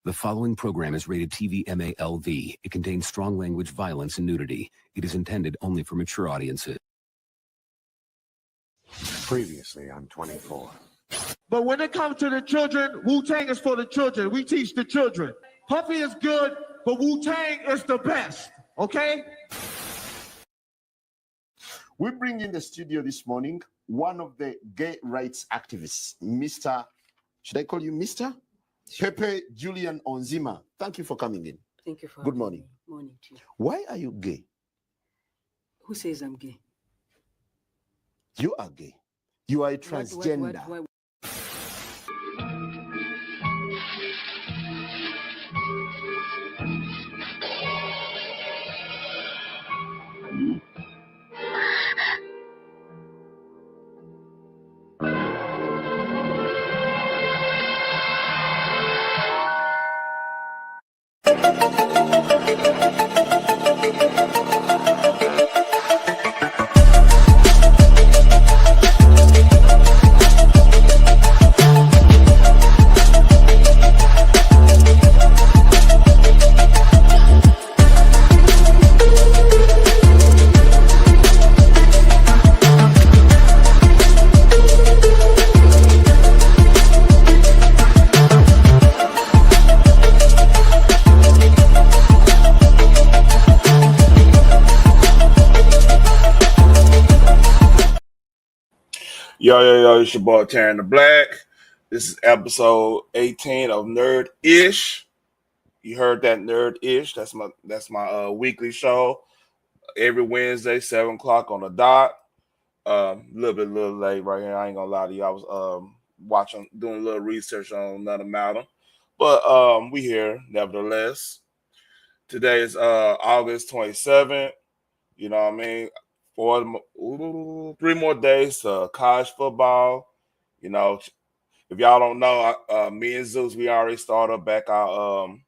The following program is rated TV MALV. It contains strong language, violence, and nudity. It is intended only for mature audiences. Previously on 24. But when it comes to the children, Wu-Tang is for the children. We teach the children. Puffy is good, but Wu-Tang is the best, okay? We bring in the studio this morning one of the gay rights activists, Mr. Should I call you Mr.? Pepe Julian Onzima. Thank you for coming in. Thank you for Good morning. Me. Morning to you. Why are you gay? Who says I'm gay? You are gay. You are a transgender. What? Yo, it's your boy Taryn the Black. This is episode 18 of Nerd-ish. You heard that, Nerd-ish. That's my weekly show. Every Wednesday, 7 o'clock on the dot. A little late right here. I ain't gonna lie to you. I was doing a little research on another matter. But we here nevertheless. Today is August 27th. You know what I mean? 3 more days to college football. You know, if y'all don't know, me and Zeus, we already started back the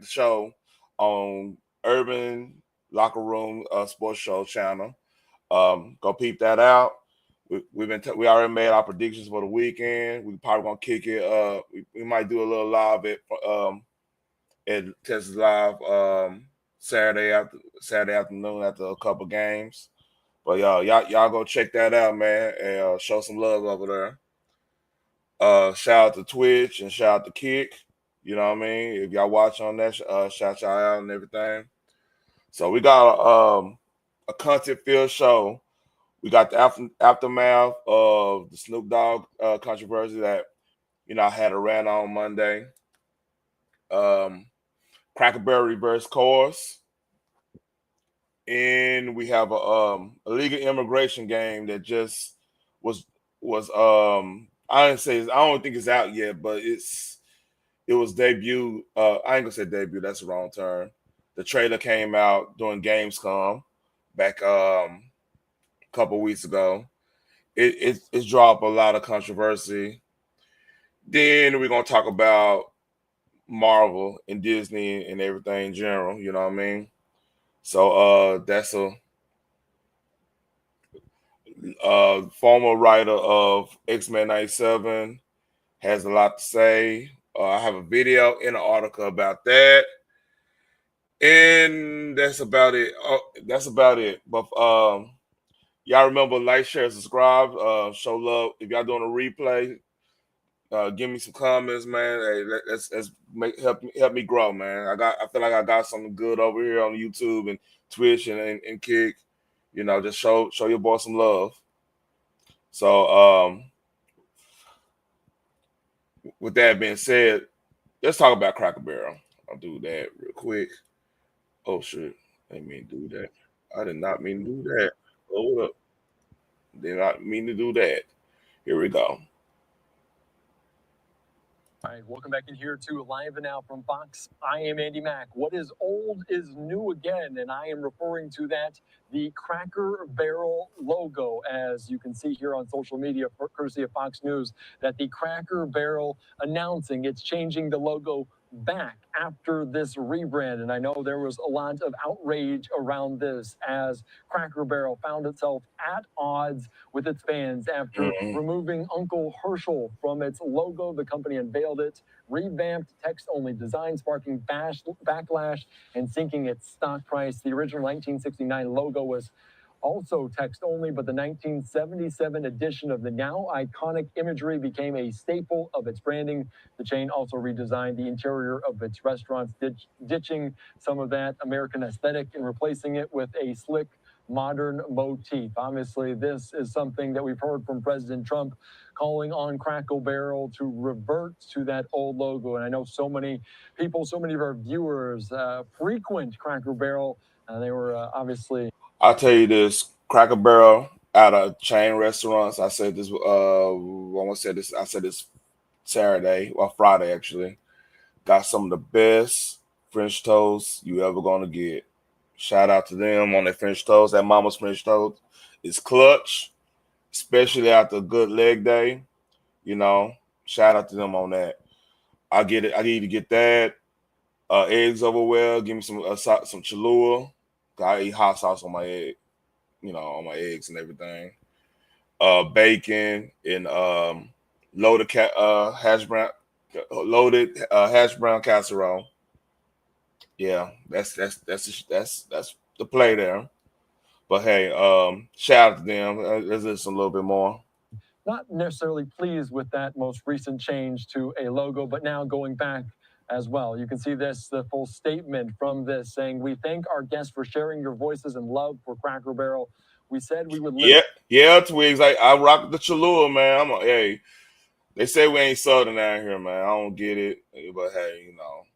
show on Urban Locker Room Sports Show channel. Go peep that out. We already made our predictions for the weekend. We probably gonna kick it. We might do a little live at Texas Live Saturday afternoon after a couple games. But y'all go check that out, man, and show some love over there. Shout out to Twitch and shout out to Kick. You know what I mean? If y'all watch on that, shout y'all out and everything. So we got a content-filled show. We got the aftermath of the Snoop Dogg controversy that, I had a rant on Monday. Cracker Barrel reverse course. And we have a illegal immigration game that just was I don't think it's out yet, but it was debuted. I ain't gonna say debut, that's the wrong term. The trailer came out during Gamescom back a couple weeks ago. It's dropped a lot of controversy. Then we're gonna talk about Marvel and Disney and everything in general, you know what I mean? So that's a former writer of X-Men 97 has a lot to say. I have a video in an article about that. And that's about it. But y'all remember, like, share, subscribe, show love. If y'all doing a replay, give me some comments, man. Hey, let's help me grow, man. I feel like I got something good over here on YouTube and Twitch and Kick. Just show your boy some love. So with that being said, let's talk about Cracker Barrel. I'll do that real quick. Oh shit, I didn't mean to do that. I did not mean to do that. Hold up. Did not mean to do that. Here we go. All right, welcome back in here to Live and Now from Fox. I am Andy Mack. What is old is new again, and I am referring to the Cracker Barrel logo, as you can see here on social media, courtesy of Fox News, that the Cracker Barrel announcing it's changing the logo back after this rebrand. And I know there was a lot of outrage around this as Cracker Barrel found itself at odds with its fans after removing Uncle Herschel from its logo. The company unveiled it, revamped text-only design, sparking backlash and sinking its stock price. The original 1969 logo was also text only, but the 1977 edition of the now iconic imagery became a staple of its branding. The chain also redesigned the interior of its restaurants, ditching some of that American aesthetic and replacing it with a slick, modern motif. Obviously, this is something that we've heard from President Trump calling on Cracker Barrel to revert to that old logo. And I know so many people, so many of our viewers frequent Cracker Barrel. They were obviously. I'll tell you this: Cracker Barrel out of chain restaurants. I said this. I want to say this. I said this Saturday or Friday actually. Got some of the best French toast you ever gonna get. Shout out to them on their French toast. That Mama's French toast is clutch, especially after a good leg day. You know, shout out to them on that. I get it. I need to get that. Eggs over well. Give me some Cholula. I eat hot sauce on my egg, you know, on my eggs and everything. Bacon and loaded hash brown casserole. Yeah, that's the play there. But hey, shout out to them. Let's listen a little bit more. Not necessarily pleased with that most recent change to a logo, but now going back as well. You can see this, the full statement from this saying, "We thank our guests for sharing your voices and love for Cracker Barrel. We said we would live." Yeah, Twigs. I rock the Cholula, man. Hey, they say we ain't Southern out here, man. I don't get it, but hey, you know,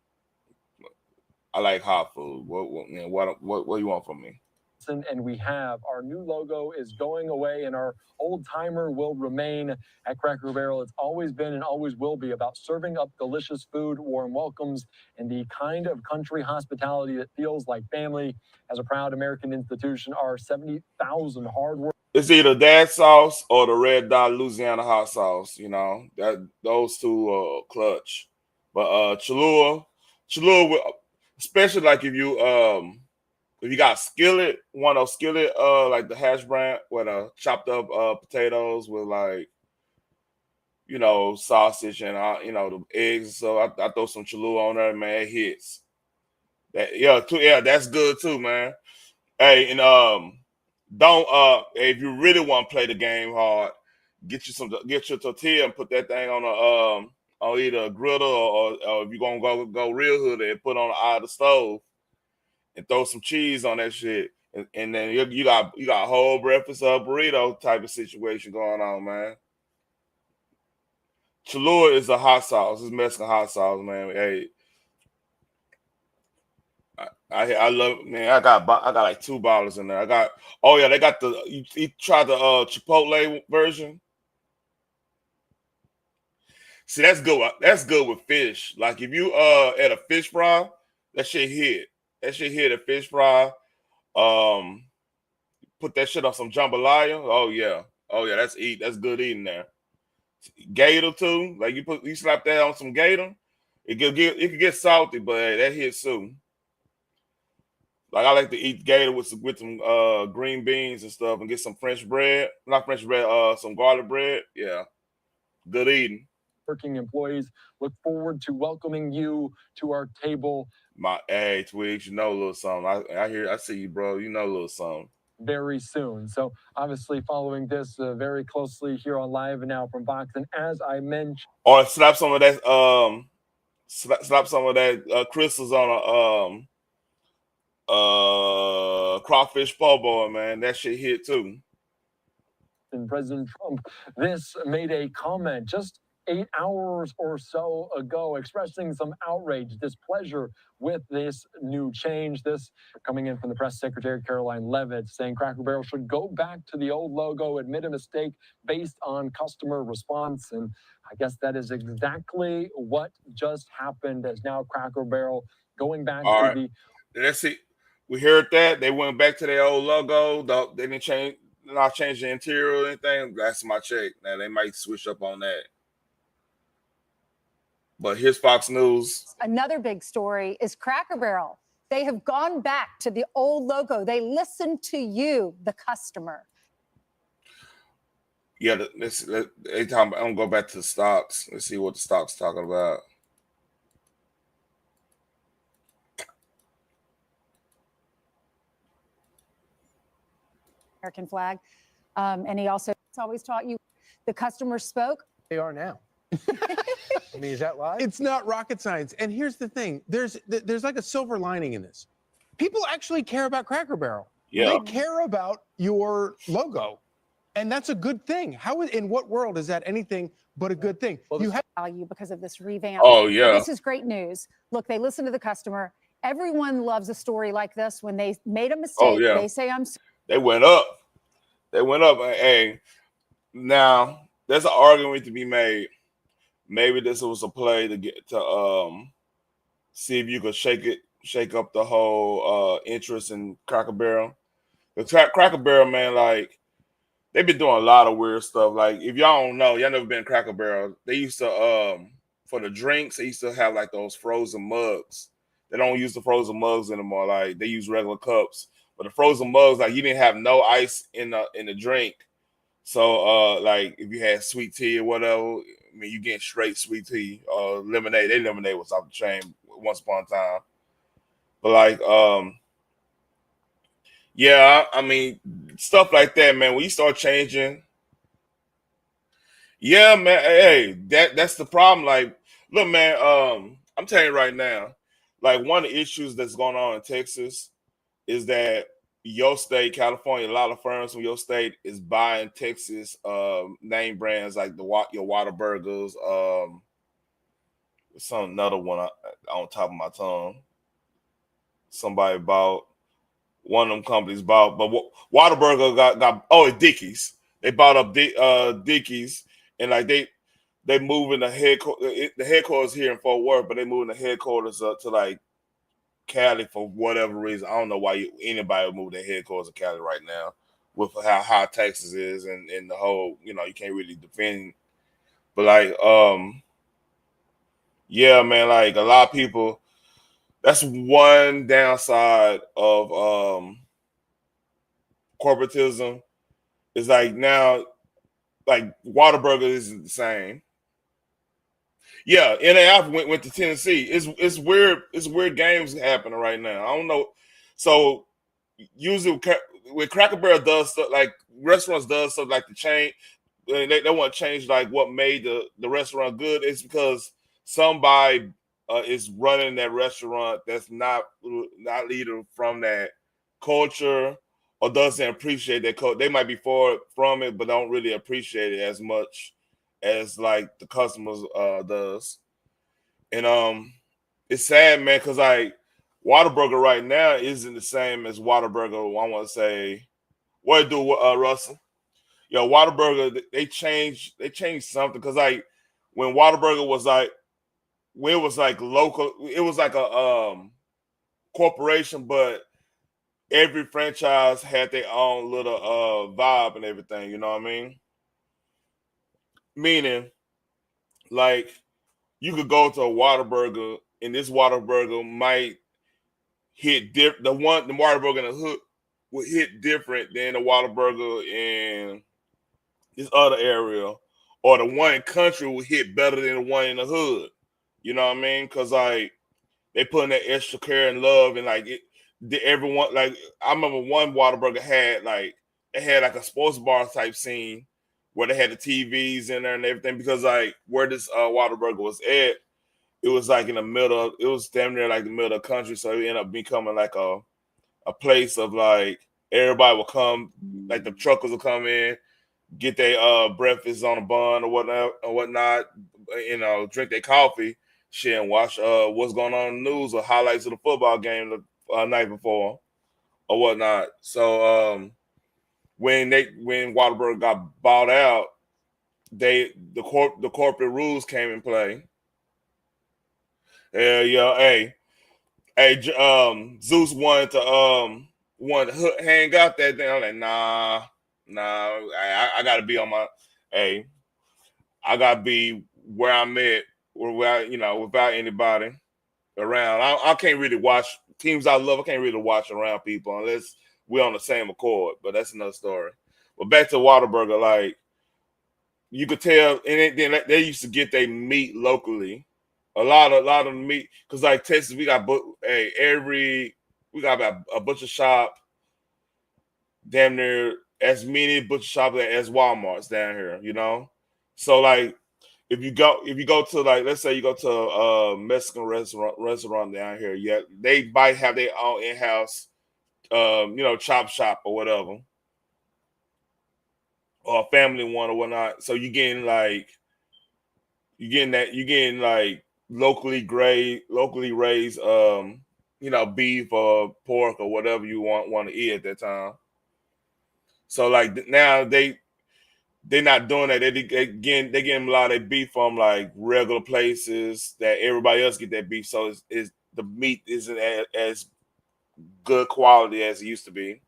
I like hot food. What do you want from me? And we have our new logo is going away, and our old timer will remain at Cracker Barrel. It's always been and always will be about serving up delicious food, warm welcomes, and the kind of country hospitality that feels like family. As a proud American institution, our 70,000 hard work. It's either that sauce or the Red Dot Louisiana hot sauce. You know that those two are clutch. But Cholula, especially like if you got skillet, one of skillet, like the hash brown with chopped up potatoes with like, you know, sausage and you know, the eggs. So I throw some Cholula on there, man. It hits. That's good too, man. Hey, and don't if you really want to play the game hard, get your tortilla and put that thing on either a griddle or if you're gonna go real hood and put on the eye of the stove. And throw some cheese on that shit, and then you got whole breakfast burrito type of situation going on, man. Cholula is a hot sauce. It's Mexican hot sauce, man. Hey, I love it, man. I got like 2 bottles in there. They got you tried the Chipotle version. See, that's good. That's good with fish. Like if you at a fish fry, that shit hit. That shit hit a fish fry. Put that shit on some jambalaya. Oh yeah, that's good eating there. Gator too. Like you slap that on some gator. It could get salty, but hey, that hits too. Like I like to eat gator with some green beans and stuff, and get some French bread. Not French bread. Some garlic bread. Yeah, good eating. Working employees look forward to welcoming you to our table. Hey, Twigs, you know a little something. I see you, bro. You know a little something. Very soon. So obviously following this very closely here on Live and Now from Fox. And as I mentioned, or slap some of that crystals on a crawfish po' boy, man. That shit hit too. And President Trump, this made a comment just 8 hours or so ago, expressing some outrage, displeasure with this new change. This coming in from the press secretary, Caroline Levitt, saying Cracker Barrel should go back to the old logo, admit a mistake based on customer response. And I guess that is exactly what just happened, as now Cracker Barrel going back to the... Let's see. We heard that. They went back to their old logo. They didn't not change the interior or anything. That's my check. Now they might switch up on that. But here's Fox News. Another big story is Cracker Barrel. They have gone back to the old logo. They listen to you, the customer. Yeah, I'm gonna go back to the stocks. Let's see what the stocks talking about. American flag. And he also always taught you the customer spoke. They are now. I mean, is that live? It's not rocket science. And here's the thing. There's like a silver lining in this. People actually care about Cracker Barrel. Yeah. They care about your logo. And that's a good thing. In what world is that anything but a good thing? Well, You have value because of this revamp. Oh, yeah. This is great news. Look, they listen to the customer. Everyone loves a story like this. When they made a mistake, Oh, yeah. they say, I'm sorry. They went up. They went up. Hey, now there's an argument to be made. Maybe this was a play to get to see if you could shake up the whole interest in Cracker Barrel. The Cracker Barrel, man, like they've been doing a lot of weird stuff. Like if y'all don't know, y'all never been Cracker Barrel. They used to for the drinks, they used to have like those frozen mugs. They don't use the frozen mugs anymore. Like they use regular cups. But the frozen mugs, like you didn't have no ice in the drink. So like if you had sweet tea or whatever, I mean you get straight sweet tea or lemonade. Their lemonade was off the chain once upon a time. But like yeah, I mean stuff like that, man. When you start changing, yeah, man. Hey, that's the problem. Like, look, man, I'm telling you right now, like one of the issues that's going on in Texas is that your state, California, a lot of firms from your state is buying Texas name brands like your Whataburgers, some another one on top of my tongue. Somebody bought one of them companies bought, but Whataburger got it's Dickies. They bought up Dickies, and like they moving the headquarters here in Fort Worth, but they moving the headquarters up to like Cali for whatever reason. I don't know why anybody would move their headquarters to Cali right now with how high Texas is and the whole, you can't really defend. But like, yeah, man, like a lot of people, that's one downside of corporatism is like now, like Whataburger isn't the same. Yeah, NAF went to Tennessee. It's weird. It's weird games happening right now. I don't know. So usually when Cracker Barrel does stuff like restaurants does stuff like the chain, they want to change like what made the restaurant good. It's because somebody is running that restaurant that's not either from that culture or doesn't appreciate that culture. They might be from it, but don't really appreciate it as much as like the customers does. And it's sad, man, because like Whataburger right now isn't the same as Whataburger. I want to say, what do Russell? Yo, Whataburger, they changed something because like when Whataburger was like when it was like local, it was like a corporation, but every franchise had their own little vibe and everything, you know what I mean? Meaning, like, you could go to a Whataburger, and this Whataburger might hit different. The Whataburger in the hood would hit different than the Whataburger in this other area, or the one in country would hit better than the one in the hood. You know what I mean? Because like they put in that extra care and love, and like everyone. Like I remember one Whataburger had like a sports bar type scene where they had the TVs in there and everything, because like where this Whataburger was at, it was like in the middle. It was damn near like the middle of the country, so it ended up becoming like a place of like everybody will come, like the truckers will come in, get their breakfast on a bun or whatnot, drink their coffee, shit, and watch what's going on in the news or highlights of the football game the night before or whatnot. So when Whataburger got bought out, the corporate rules came in play. Hey, Zeus wanted to hang out that day. I'm like, nah, I gotta be on my, hey, I gotta be where I'm at without anybody around. I can't really watch teams I love. I can't really watch around people unless we're on the same accord. But that's another story. But back to Whataburger, like you could tell, and then they used to get their meat locally. A lot of the meat, because like Texas, we got about a butcher shop, damn near as many butcher shops as Walmart's down here. So like. If you go to, like, let's say you go to a Mexican restaurant down here, yeah, they might have their own in-house, chop shop or whatever, or a family one or whatnot. So you're getting locally raised, beef or pork or whatever you want to eat at that time. So like now they're not doing that. They're getting a lot of their beef from like regular places that everybody else get that beef. So it's the meat isn't as good quality as it used to be.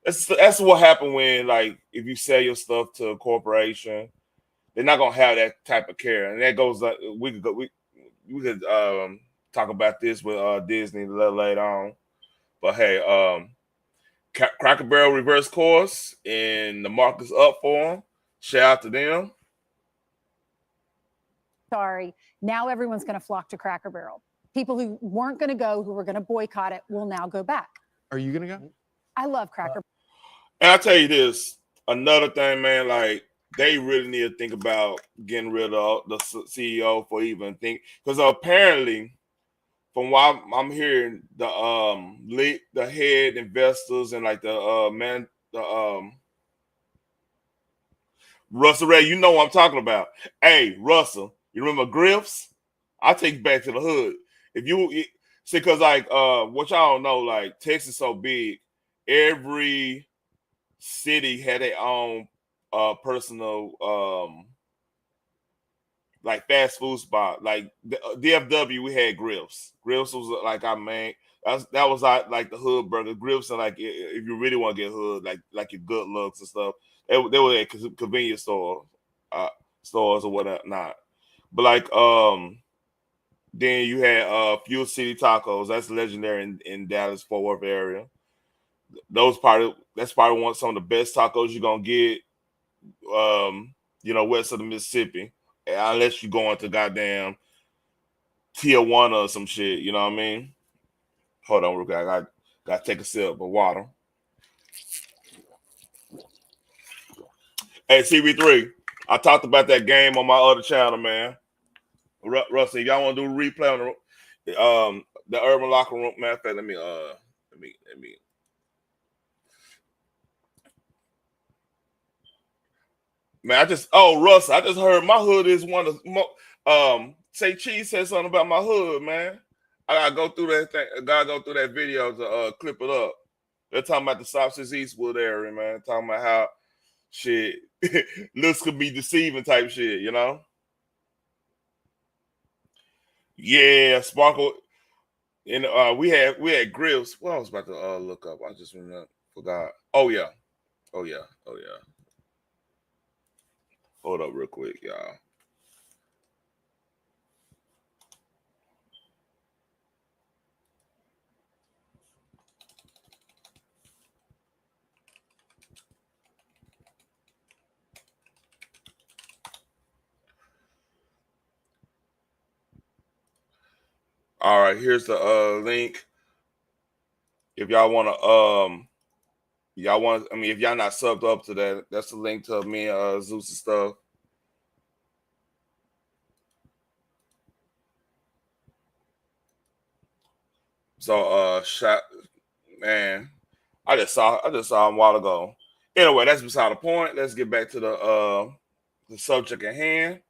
That's what happened when, like, if you sell your stuff to a corporation, they're not gonna have that type of care. And that goes like we could talk about this with Disney a little later on. But hey, Cracker Barrel reverse course and the market's up for them. Shout out to them. Sorry. Now everyone's going to flock to Cracker Barrel. People who weren't going to go, who were going to boycott it, will now go back. Are you going to go? I love Cracker. And I'll tell you this, another thing, man, like they really need to think about getting rid of the CEO for even think, because apparently, from what I'm hearing, the head investors and like Russell Ray, you know what I'm talking about. Hey, Russell, you remember Griff's? I'll take you back to the hood. If you see, because like what y'all don't know, like Texas is so big, every city had their own personal like fast food spot. Like DFW, we had Griff's. Griff's was like our main. That was like the hood burger. Griff's, and like if you really want to get hood, like your good looks and stuff, they were at convenience stores or whatnot. But like then you had Fuel City Tacos. That's legendary in Dallas Fort Worth area. That's probably some of the best tacos you're gonna get. West of the Mississippi, unless you go into goddamn Tijuana or some shit. You know what I mean? Hold on, real quick. I got to take a sip of water. Hey, CB3, I talked about that game on my other channel, man. Rusty, y'all want to do a replay on the Urban Locker Room? Matter of fact, let me. Man, Russ, I just heard my hood is one of Say Cheese said something about my hood, man. I gotta go through that thing. I gotta go through that video to clip it up. They're talking about the South Six Eastwood area, man. Talking about how shit looks could be deceiving type shit, you know? Yeah, Sparkle. And we had Grills. What I was about to look up. I just forgot. Oh yeah. Hold up real quick, y'all. All right, here's the link. If y'all want to, if y'all not subbed up to that, that's the link to me and Zeus' stuff. So man, I just saw him a while ago. Anyway, that's beside the point. Let's get back to the subject at hand.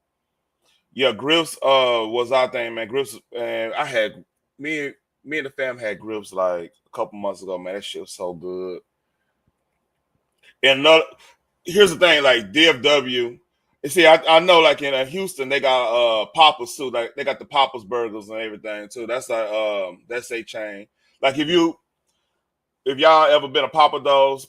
Yeah, Griff's was our thing, man. Griff's, and I had me and the fam had Griff's like a couple months ago, man. That shit was so good. And here's the thing, like DFW. You see, I know, like in Houston, they got Papa's too. Like they got the Papa's burgers and everything too. That's that's a chain. Like if y'all ever been a Papa Do's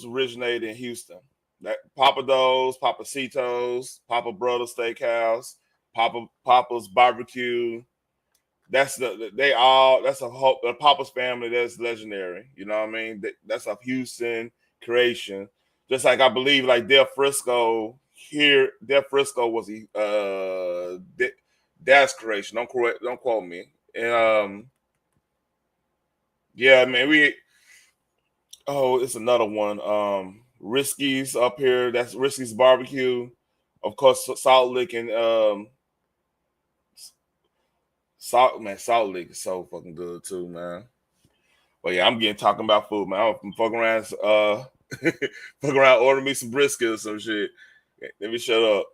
originated in Houston. That Papa Do's, Papacitos, Papa Brothers Steakhouse. Papa's Barbecue. That's the Papa's family that's legendary. You know what I mean? That's a Houston creation. Just like I believe like Del Frisco was Dad's creation. Don't quote me. And yeah, man, it's another one. Risky's up here. That's Risky's Barbecue. Of course, Salt Lick and Salt Lick is so fucking good too, man. But yeah, I'm talking about food, man. I'm fucking around, fucking around, ordering me some brisket or some shit. Let me shut up.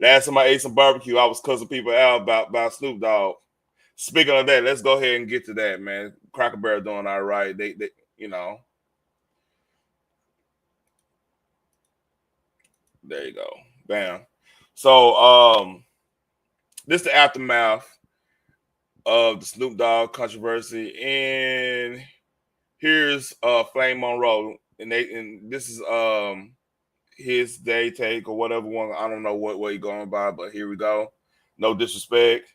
Last time I ate some barbecue, I was cussing people out about Snoop Dogg. Speaking of that, let's go ahead and get to that, man. Cracker Barrel doing all right. They you know. There you go. Bam. So this is the aftermath of the Snoop Dogg controversy, and here's Flame Monroe, and this is his day take or whatever one. I don't know what way you're going by, but here we go. No disrespect.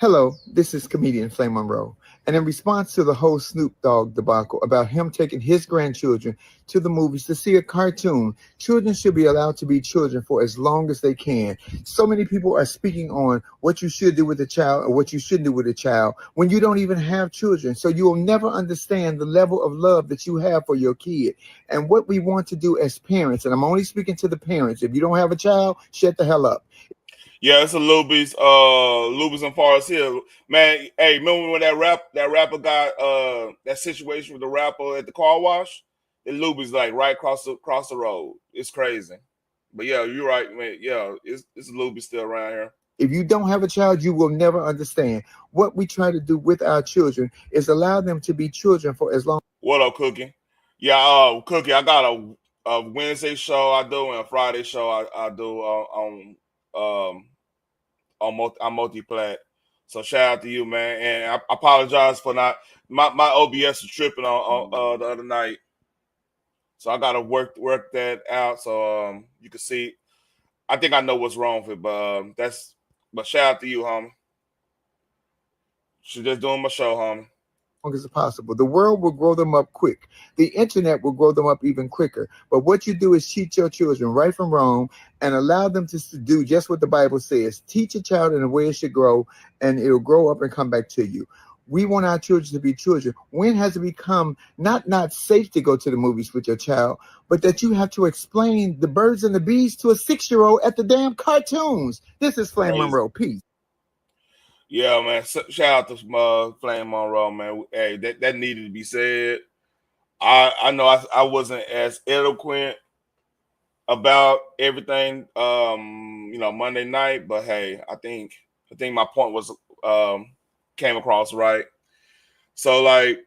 Hello, this is comedian Flame Monroe. And in response to the whole Snoop Dogg debacle about him taking his grandchildren to the movies to see a cartoon, children should be allowed to be children for as long as they can. So many people are speaking on what you should do with a child or what you shouldn't do with a child when you don't even have children. So you will never understand the level of love that you have for your kid. And what we want to do as parents, and I'm only speaking to the parents, if you don't have a child, shut the hell up. Yeah, it's a Luby's in Forest Hill. Man, hey, remember when that rapper got that situation with the rapper at the car wash? The Luby's like right across the road. It's crazy. But yeah, you're right, man. Yeah, it's a Luby still around here. If you don't have a child, you will never understand. What we try to do with our children is allow them to be children for as long. What up, Cookie? Yeah, Cookie, I got a Wednesday show I do and a Friday show I do on multi-plat. So shout out to you, man. And I apologize for not my OBS was tripping on the other night. So I gotta work that out so you can see. I think I know what's wrong with it, but shout out to you, homie. She's just doing my show, homie. Long as possible. The world will grow them up quick. The internet will grow them up even quicker. But what you do is teach your children right from wrong and allow them to do just what the Bible says. Teach a child in the way it should grow, and it'll grow up and come back to you. We want our children to be children. When has it become not safe to go to the movies with your child, but that you have to explain the birds and the bees to a 6-year-old at the damn cartoons? This is Flame Monroe. Peace. Yeah, man. Shout out to Flame Monroe, man. Hey, that needed to be said. I know I wasn't as eloquent about everything, Monday night, but hey, I think my point was came across right. So like,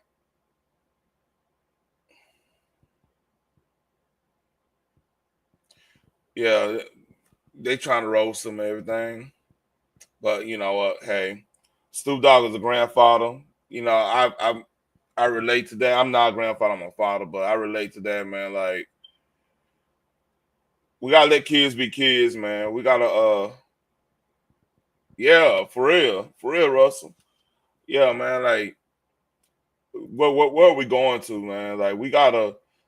yeah, they trying to roast him and everything. But you know what? Hey, Snoop Dogg is a grandfather. You know, I relate to that. I'm not a grandfather, I'm a father, but I relate to that, man. Like, we gotta let kids be kids, man. We gotta yeah, for real, Russell. Yeah, man, like where are we going to, man? Like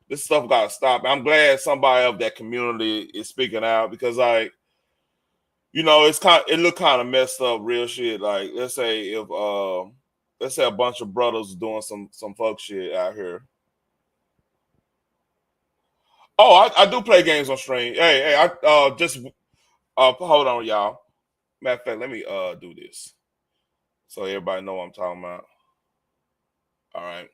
this stuff gotta stop. I'm glad somebody of that community is speaking out because like, you know, it looked kind of messed up, real shit. Like, let's say a bunch of brothers doing some fuck shit out here. Oh, I do play games on stream. Hey, I just hold on, y'all. Matter of fact, let me do this so everybody know what I'm talking about. All right.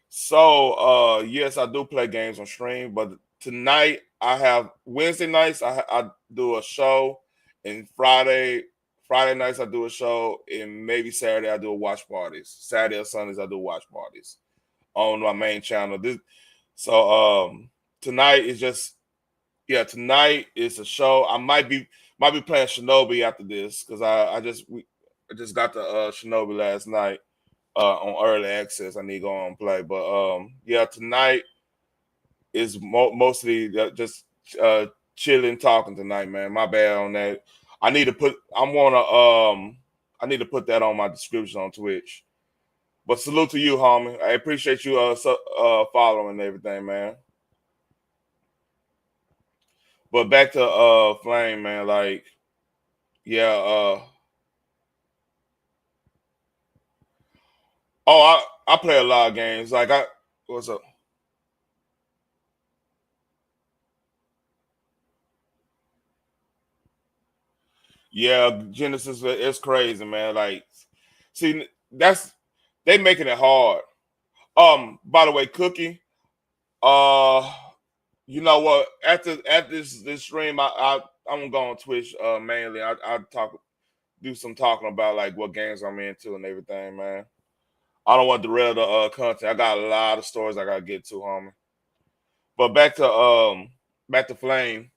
So yes, I do play games on stream, but tonight I have Wednesday nights I do a show. And Friday nights I do a show, and maybe Saturday I do a watch parties. Saturday or Sundays I do watch parties on my main channel. Tonight is a show. I might be playing Shinobi after this because I just got the Shinobi last night on early access. I need to go on and play, but yeah, tonight is mostly just chilling, talking tonight, man. My bad on that. I need to put that on my description on Twitch. But salute to you, homie. I appreciate you following and everything, man. But back to Flame, man. Like, yeah. I play a lot of games. Like, what's up? Yeah, Genesis, it's crazy, man. Like, see, they making it hard. By the way, Cookie, you know what? After this stream, I'm gonna go on Twitch mainly. I do some talking about like what games I'm into and everything, man. I don't want to derail the content. I got a lot of stories I gotta get to, homie. But back to Flame.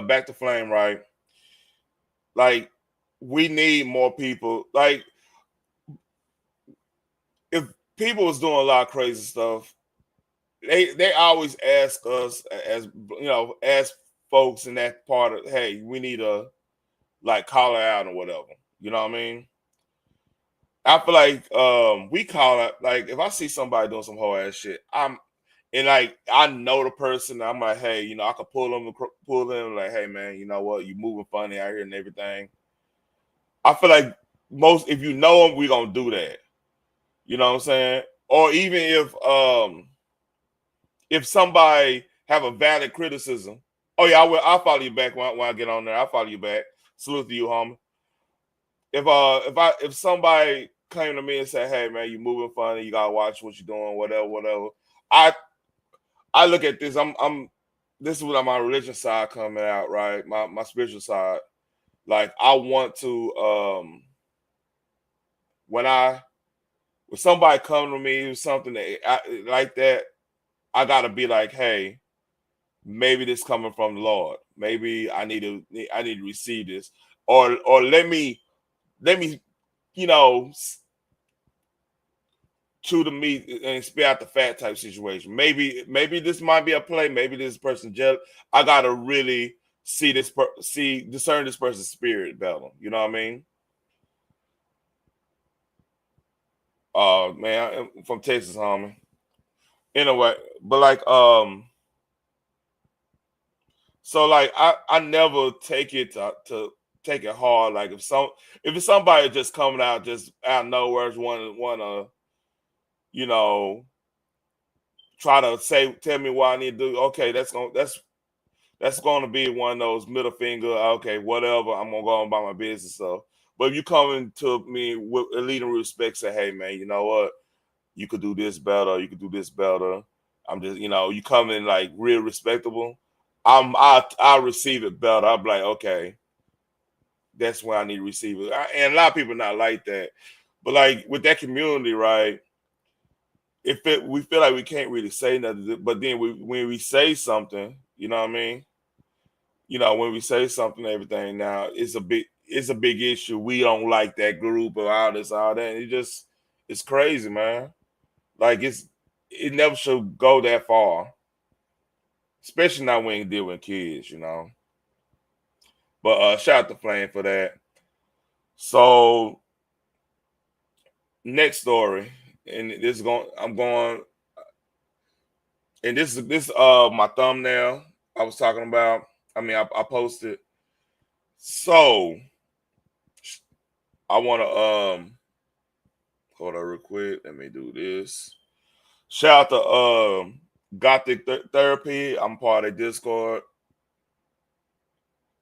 Back to Flame, right? Like, we need more people. Like, if people was doing a lot of crazy stuff, they always ask us, as you know, ask folks in that part of, hey, we need to like call it out or whatever. You know what I mean? I feel like we call it, like, if I see somebody doing some whole ass shit, I know the person, I'm like, hey, you know, I could pull them like, hey man, you know what, you moving funny out here and everything. I feel like if you know them, we gonna do that. You know what I'm saying? Or even if somebody have a valid criticism, oh yeah, I'll follow you back when I get on there. I'll follow you back. Salute to you, homie. If somebody came to me and said, hey man, you moving funny, you gotta watch what you're doing, whatever. I look at this. This is what my religious side coming out, right? My spiritual side. Like, I want to when somebody come to me with something like that, I gotta be like, hey, maybe this coming from the Lord. Maybe I need to receive this, or let me, you know, chew the meat and spit out the fat type situation. Maybe this might be a play. Maybe this person jealous. I gotta really discern this person's spirit better. You know what I mean? Man, I'm from Texas, homie. Anyway, but like, so like, I never take it to take it hard. Like, if it's somebody just coming out just out of nowhere, wanna you know, try to tell me what I need to do. Okay, that's gonna be one of those middle finger. Okay, whatever. I'm gonna go on about my business. So, but if you coming to me with a leading respect, say, hey man, you know what? You could do this better. You could do this better. I'm just, you know, you come in like real respectable. I'll receive it better. I'll be like, okay, that's when I need to receive it. And a lot of people not like that, but like with that community, right? We feel like we can't really say nothing, but then when we say something, you know what I mean? You know, when we say something, everything now it's a big issue. We don't like that group or all this, all that. And it's crazy, man. Like, it never should go that far, especially not when you deal with kids, you know. But shout out to Flame for that. So next story, and this is going. I'm going, and this my thumbnail I was talking about. I mean, I posted. So I want to hold on real quick. Let me do this. Shout out to Gothic Therapy. I'm part of Discord.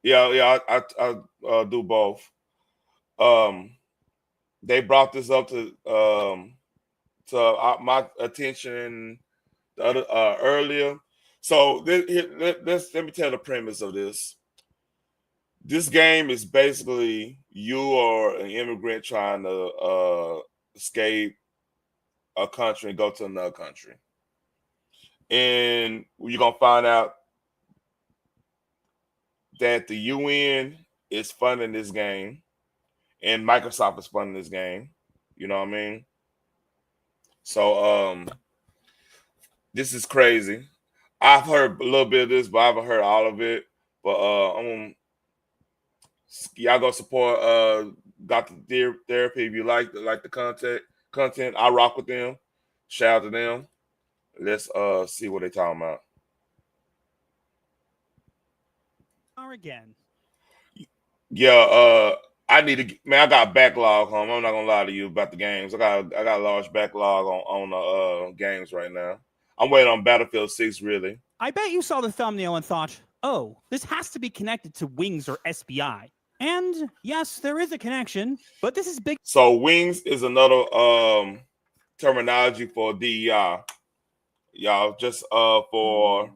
Yeah, I do both. They brought this up to my attention the other earlier. So let me tell the premise of this. This game is basically you are an immigrant trying to escape a country and go to another country, and you're gonna find out that the UN is funding this game and Microsoft is funding this game. You know what I mean? So This is crazy. I've heard a little bit of this, but I haven't heard all of it. But y'all go support Dr. Therapy if you like the content. I rock with them. Shout out to them. Let's see what they talking about. Again. Yeah, I need to, man. I got a backlog home. I'm not gonna lie to you about the games. I got a large backlog on games right now. I'm waiting on Battlefield 6 really. I bet you saw the thumbnail and thought, oh, this has to be connected to Wings or SBI. And yes, there is a connection, but this is big. So Wings is another terminology for DEI. Y'all, just for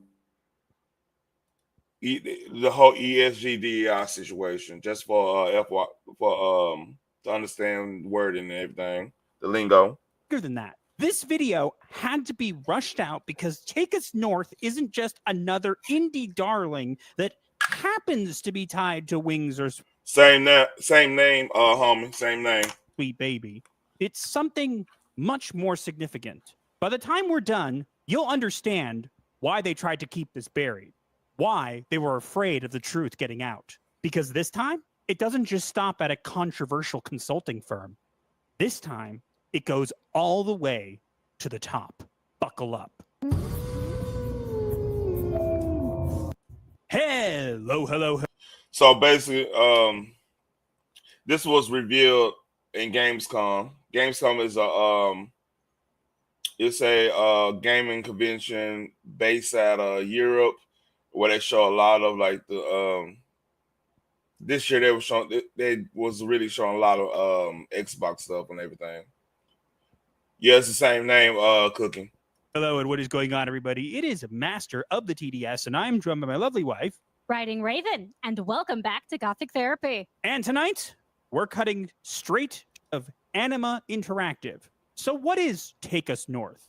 the whole ESG DEI situation, just for to understand wording and everything, the lingo. Bigger than that. This video had to be rushed out because Take Us North isn't just another indie darling that happens to be tied to Wings or same name, homie, same name. Sweet Baby. It's something much more significant. By the time we're done, you'll understand why they tried to keep this buried, why they were afraid of the truth getting out. Because this time, it doesn't just stop at a controversial consulting firm. This time, it goes all the way to the top. Buckle up. Hello. So basically, this was revealed in Gamescom. Gamescom is a gaming convention based out of Europe, where they show a lot of like the this year they was really showing a lot of Xbox stuff and everything. Yeah, it's the same name, Cooking. Hello, and what is going on, everybody? It is Master of the TDS, and I'm joined by my lovely wife, Riding Raven, and welcome back to Gothic Therapy. And tonight, we're cutting straight of Anima Interactive. So what is Take Us North?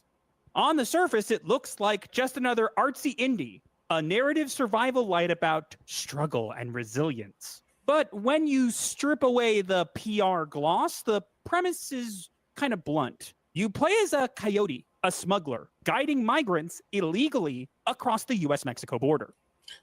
On the surface, it looks like just another artsy indie, a narrative survival light about struggle and resilience. But when you strip away the PR gloss, the premise is kind of blunt. You play as a coyote, a smuggler, guiding migrants illegally across the US-Mexico border.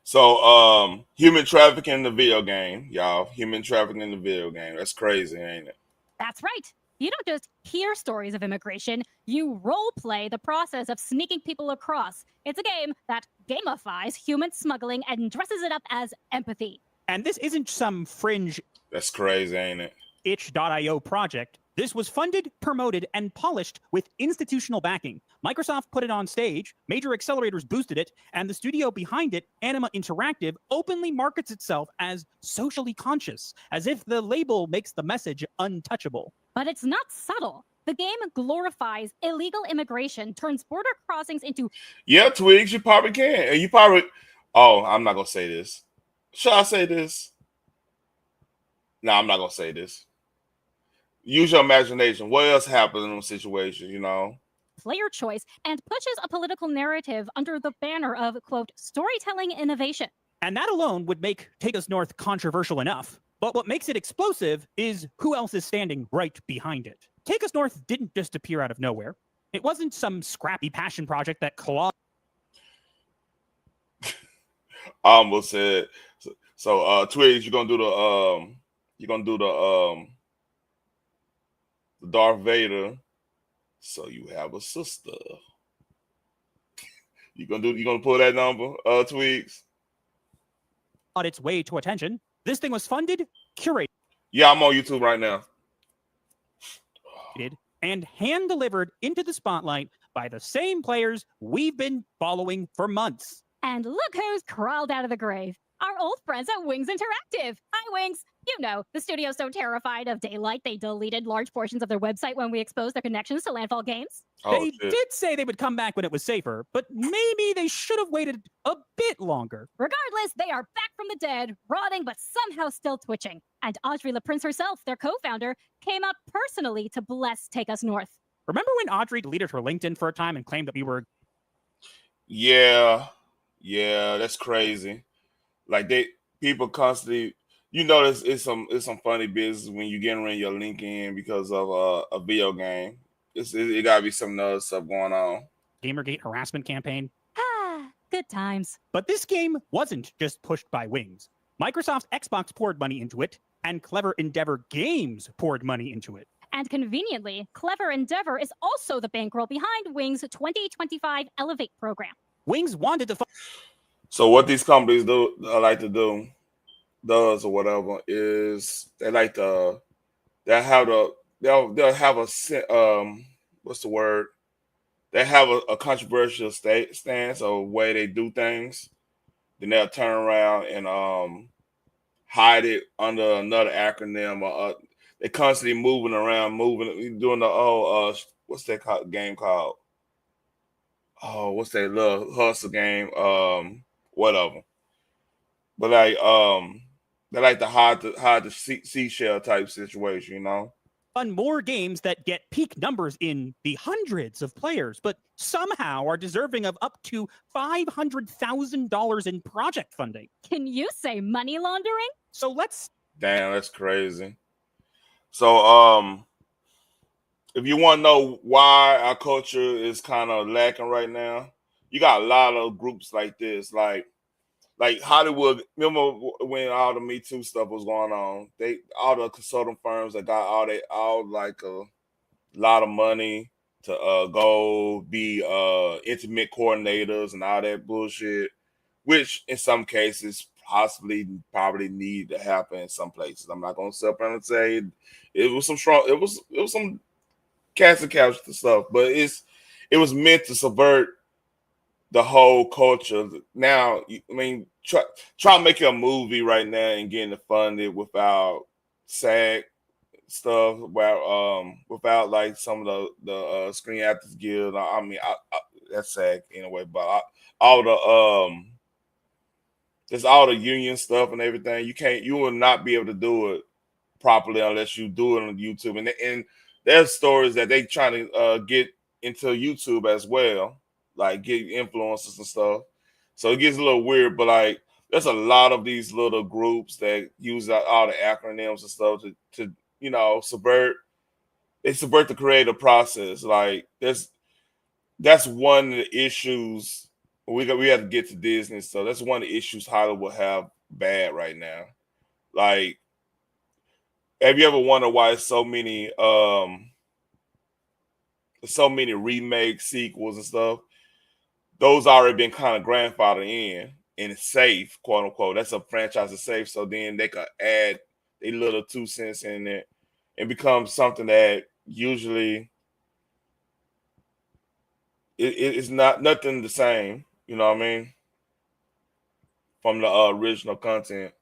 So, human trafficking in the video game, y'all. Human trafficking in the video game. That's crazy, ain't it? That's right. You don't just hear stories of immigration, you role play the process of sneaking people across. It's a game that gamifies human smuggling and dresses it up as empathy. And this isn't some fringe... That's crazy, ain't it? itch.io project. This was funded, promoted, and polished with institutional backing. Microsoft put it on stage, major accelerators boosted it, and the studio behind it, Anima Interactive, openly markets itself as socially conscious, as if the label makes the message untouchable. But it's not subtle. The game glorifies illegal immigration, turns border crossings into... Yeah, Twigs, you probably can. You probably... Oh, I'm not going to say this. Should I say this? No, I'm not going to say this. Use your imagination. What else happens in those situations, you know? Player choice and pushes a political narrative under the banner of, quote, storytelling innovation. And that alone would make Take Us North controversial enough. But what makes it explosive is who else is standing right behind it. Take Us North didn't just appear out of nowhere. It wasn't some scrappy passion project that clawed. I almost said so. Twigs, you're gonna do the Darth Vader. So you have a sister. You gonna pull that number, Twigs? On its way to attention. This thing was funded, curated. Yeah, I'm on YouTube right now. And hand-delivered into the spotlight by the same players we've been following for months. And look who's crawled out of the grave. Our old friends at Wings Interactive. Hi, Wings. You know, the studio's so terrified of daylight, they deleted large portions of their website when we exposed their connections to Landfall Games. They did say they would come back when it was safer, but maybe they should have waited a bit longer. Regardless, they are back from the dead, rotting, but somehow still twitching. And Audrey LaPrince herself, their co-founder, came out personally to bless Take Us North. Remember when Audrey deleted her LinkedIn for a time and claimed that we were... Yeah, that's crazy. Like people constantly, you know, it's some funny business when you get around your LinkedIn because of a video game. It gotta be some other stuff going on. Gamergate harassment campaign. Ah, good times. But this game wasn't just pushed by Wings. Microsoft's Xbox poured money into it, and Clever Endeavor Games poured money into it. And conveniently, Clever Endeavor is also the bankroll behind Wings' 2025 Elevate program. Wings wanted to. So what these companies does or whatever is they'll have a what's the word? They have a controversial stance or way they do things. Then they'll turn around and hide it under another acronym, or they're constantly moving around, doing the what's that game called? Oh, what's that little hustle game? Whatever. But they like to hide the seashell type situation, you know. On more games that get peak numbers in the hundreds of players, but somehow are deserving of up to $500,000 in project funding. Can you say money laundering? So let's. Damn, that's crazy. So if you want to know why our culture is kind of lacking right now, you got a lot of groups like this, like Hollywood. Remember when all the Me Too stuff was going on? All the consulting firms that got all like a lot of money to go be intimate coordinators and all that bullshit, which in some cases probably need to happen in some places. I'm not gonna sit up and say it was some strong. It was some cats and couch stuff, but it was meant to subvert the whole culture. Now, I mean, try to make a movie right now and getting it funded without SAG stuff, without like some of the Screen Actors Guild. I mean, that's SAG anyway, but there's all the union stuff and everything. You will not be able to do it properly unless you do it on YouTube. And there's stories that they trying to get into YouTube as well, like get influencers and stuff. So it gets a little weird, but like there's a lot of these little groups that use all the acronyms and stuff to subvert the creative process. Like that's one of the issues. We have to get to Disney, so that's one of the issues Hollywood have bad right now. Like, have you ever wondered why so many remakes, sequels, and stuff? Those already been kind of grandfathered in, and it's safe, quote unquote. That's a franchise is safe, so then they could add a little 2 cents in it and become something that usually it's nothing the same. You know what I mean? From the original content.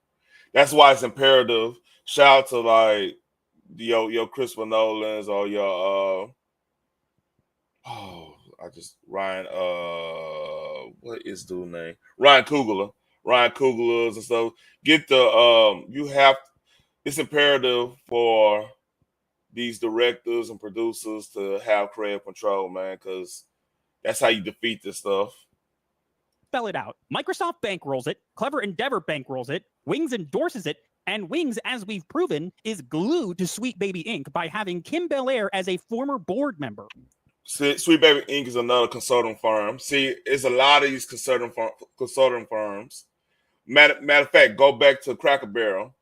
That's why it's imperative. Shout out to like your Christopher Nolan's or your Ryan what is dude name? Ryan Coogler's and stuff. Get the it's imperative for these directors and producers to have creative control, man, because that's how you defeat this stuff. Spell it out. Microsoft bankrolls it, Clever Endeavor bankrolls it, Wings endorses it, and Wings, as we've proven, is glued to Sweet Baby Inc. by having Kim Belair as a former board member. See, Sweet Baby Inc. is another consulting firm. See, it's a lot of these consulting firms. Matter of fact, go back to Cracker Barrel.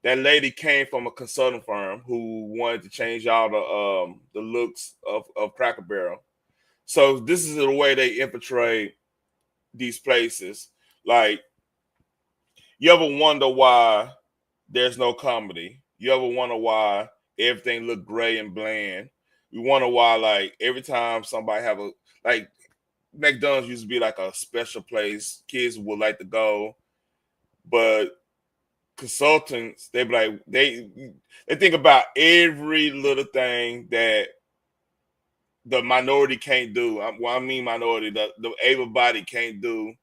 That lady came from a consulting firm who wanted to change all the looks of Cracker Barrel. So this is the way they infiltrate these places. Like, you ever wonder why there's no comedy? You ever wonder why everything look gray and bland? You wonder why, like, every time somebody have like McDonald's used to be like a special place kids would like to go, but consultants, they be like, they think about every little thing that the minority can't do. I mean minority, the able-bodied can't do,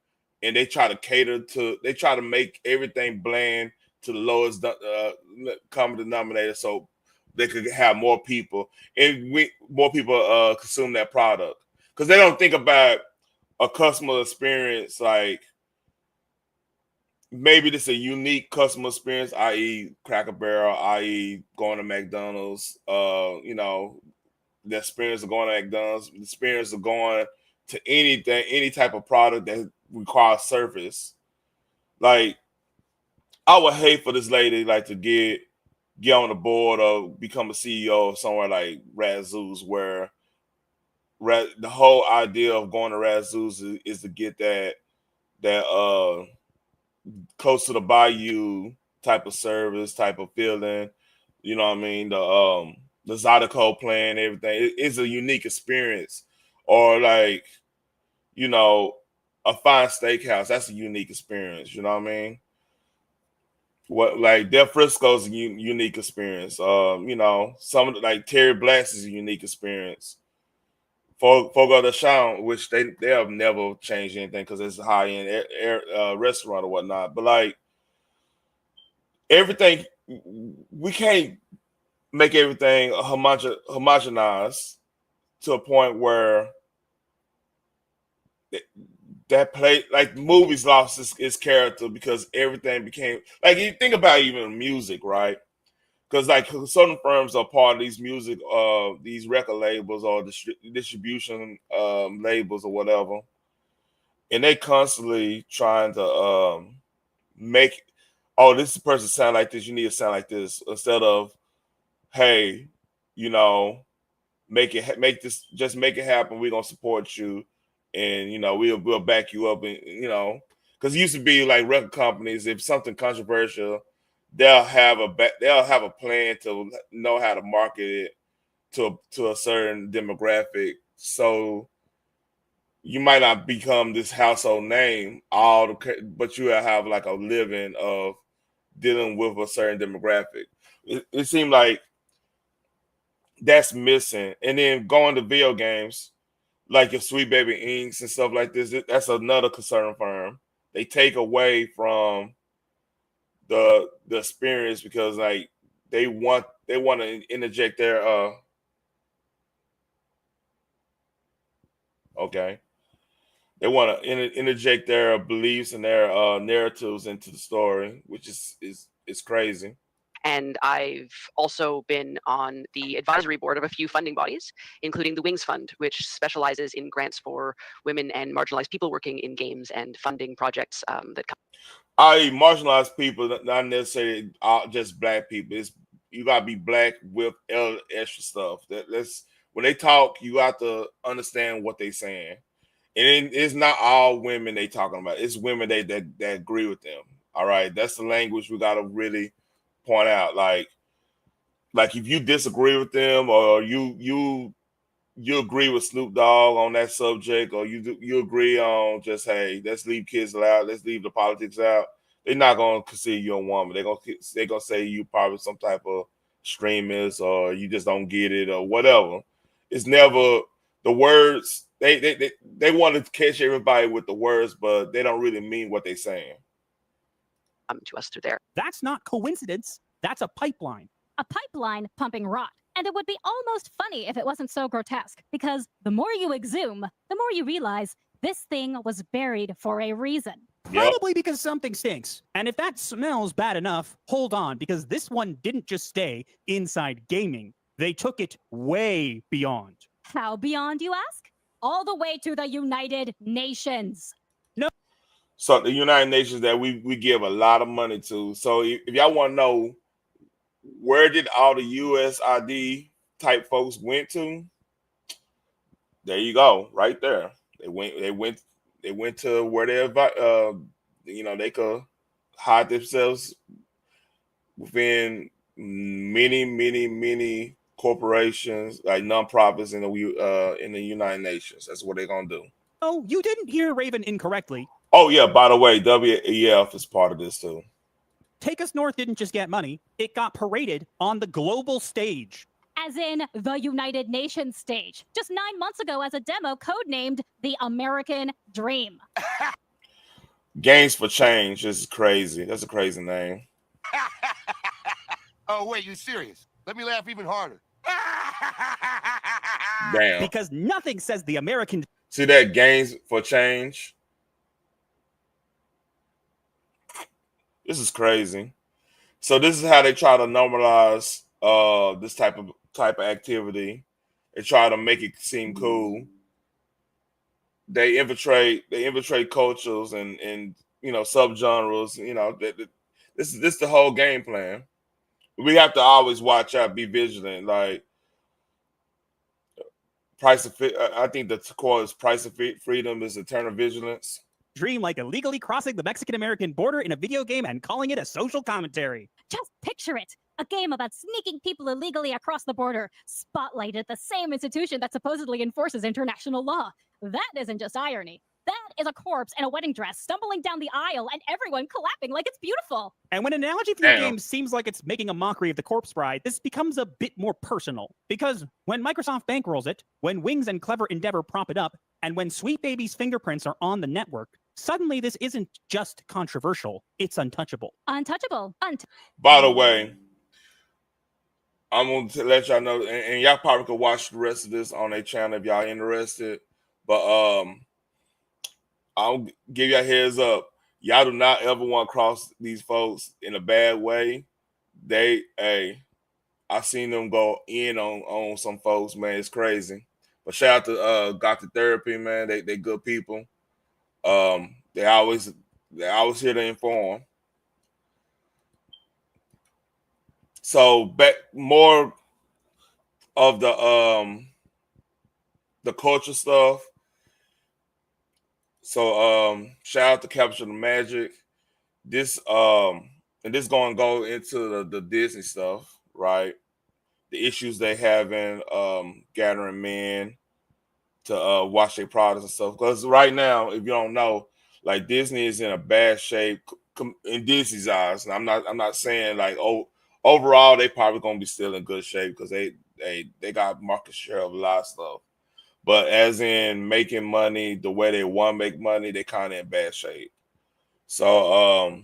and they try to make everything bland to the lowest common denominator, so they could have more people, and more people consume that product, because they don't think about a customer experience. Like, maybe this is a unique customer experience, i.e. Cracker Barrel, i.e. going to McDonald's, the experience of going to McDonald's, the experience of going to anything, any type of product that requires surface. Like, I would hate for this lady like to get on the board or become a CEO of somewhere like Razoo's, where the whole idea of going to Razoo's is to get that close to the bayou type of service, type of feeling. You know what I mean? The Zydeco plan, everything. It's a unique experience. Or like, you know, a fine steakhouse. That's a unique experience. You know what I mean? What like Del Frisco's a unique experience. You know, some of like Terry Black's is a unique experience. Fogo de Chão, which they have never changed anything because it's a high end restaurant or whatnot. But like everything, we can't make everything homogenized to a point where that play like movies lost its character because everything became like, you think about even music, right? Because like certain firms are part of these music, these record labels or distribution labels or whatever, and they constantly trying to make, oh, this person sound like this, you need to sound like this, instead of, hey, you know, make this, just make it happen. We're gonna support you, and you know we'll back you up, and you know, because it used to be like record companies, if something controversial, they'll have a plan to know how to market it to a certain demographic. So you might not become this household name, but you will have like a living of dealing with a certain demographic. It seemed like that's missing. And then going to video games, like your Sweet Baby Inks and stuff like this, that's another concern firm. They take away from the experience because like they want to interject their they want to interject their beliefs and their narratives into the story, which is crazy. And I've also been on the advisory board of a few funding bodies, including the Wings Fund, which specializes in grants for women and marginalized people working in games and funding projects that come. Marginalized people, not necessarily just black people. You gotta be black with extra stuff. That's when they talk, you got to understand what they're saying. And it's not all women they talking about. It's women that agree with them. All right, that's the language we gotta really point out. Like if you disagree with them, or you agree with Snoop Dogg on that subject, or you agree on just, hey, let's leave kids out, let's leave the politics out. They're not gonna consider you a woman. They're gonna say you probably some type of extremist, or you just don't get it, or whatever. It's never the words. They want to catch everybody with the words, but they don't really mean what they're saying. To us through there. That's not coincidence. That's a pipeline. A pipeline pumping rot. And it would be almost funny if it wasn't so grotesque, because the more you exhume, the more you realize this thing was buried for a reason. Probably because something stinks. And if that smells bad enough, hold on, because this one didn't just stay inside gaming. They took it way beyond. How beyond, you ask? All the way to the United Nations. No. So the United Nations that we give a lot of money to. So if y'all want to know, where did all the USID type folks went to? There you go, right there. They went to where they could hide themselves within many corporations, like nonprofits in the United Nations. That's what they're gonna do. Oh, you didn't hear Raven incorrectly. Oh yeah, by the way, WEF is part of this too. Take Us North didn't just get money, it got paraded on the global stage. As in the United Nations stage, just 9 months ago as a demo codenamed the American Dream. Games for Change. This is crazy. That's a crazy name. Oh, wait, you serious? Let me laugh even harder. Damn. Because nothing says the American... See that? Games for Change? This is crazy. So this is how they try to normalize this type of activity. They try to make it seem cool. they infiltrate cultures and subgenres. This is the whole game plan. We have to always watch out, be vigilant. Like price of I think the quote is price of freedom is eternal vigilance. Dream like illegally crossing the Mexican-American border in a video game and calling it a social commentary. Just picture it. A game about sneaking people illegally across the border, spotlighted at the same institution that supposedly enforces international law. That isn't just irony. That is a corpse in a wedding dress stumbling down the aisle and everyone clapping like it's beautiful. And when an analogy for your game seems like it's making a mockery of the corpse bride, this becomes a bit more personal. Because when Microsoft bankrolls it, when Wings and Clever Endeavor prop it up, and when Sweet Baby's fingerprints are on the network, suddenly this isn't just controversial, it's untouchable. Untouchable. By the way, I'm going to let y'all know, and y'all probably could watch the rest of this on their channel if y'all interested. But I'll give you a heads up. Y'all do not ever want to cross these folks in a bad way. I seen them go in on some folks, man. It's crazy. But shout out to Got the Therapy, man. They good people. They always here to inform. So back more of the culture stuff. So shout out to Capture the Magic. This and this gonna go into the Disney stuff, right? The issues they having gathering men to watch their products and stuff. Because right now, if you don't know, like Disney is in a bad shape in Disney's eyes. And I'm not saying like overall they probably gonna be still in good shape because they got market share of a lot of stuff. But as in making money the way they want to make money, they kind of in bad shape. So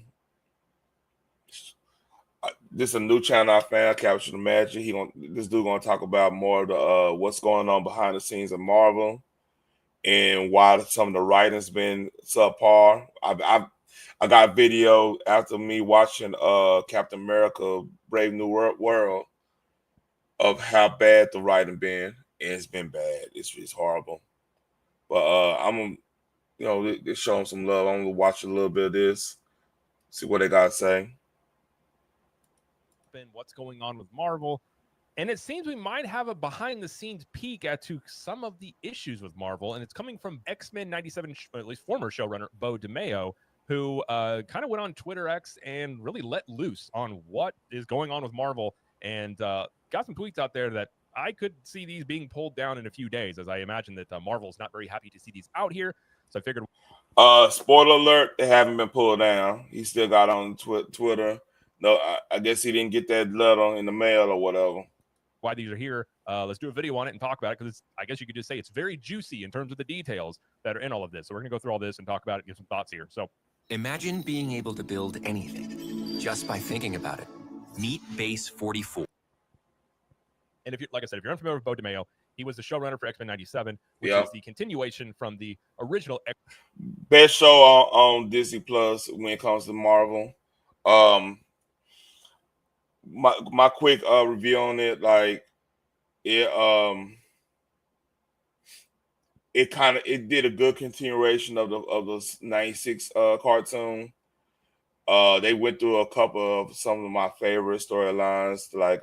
this is a new channel I found, Capture the Magic. This dude gonna talk about more of the what's going on behind the scenes of Marvel and why some of the writing's been subpar. I got video after me watching Captain America: Brave New World of how bad the writing been. And it's been bad. It's horrible. But I'm gonna, they show them some love. I'm gonna watch a little bit of this, see what they gotta say. And what's going on with Marvel? And it seems we might have a behind-the-scenes peek to some of the issues with Marvel, and it's coming from X-Men 97, at least former showrunner Bo DeMeo, who kind of went on Twitter X and really let loose on what is going on with Marvel, and got some tweets out there that I could see these being pulled down in a few days, as I imagine that Marvel's not very happy to see these out here. So I figured. Spoiler alert: they haven't been pulled down. He still got on Twitter. No, I guess he didn't get that letter in the mail or whatever. Why these are here? Let's do a video on it and talk about it because I guess you could just say it's very juicy in terms of the details that are in all of this. So we're gonna go through all this and talk about it and give some thoughts here. So imagine being able to build anything just by thinking about it. Meet Base 44. And if you, like I said, if you're unfamiliar with Bo DeMeo, he was the showrunner for X-Men 97, which is the continuation from the original. Best show on Disney Plus when it comes to Marvel. My quick review on it, like it did a good continuation of the 96 cartoon. They went through a couple of some of my favorite storylines, like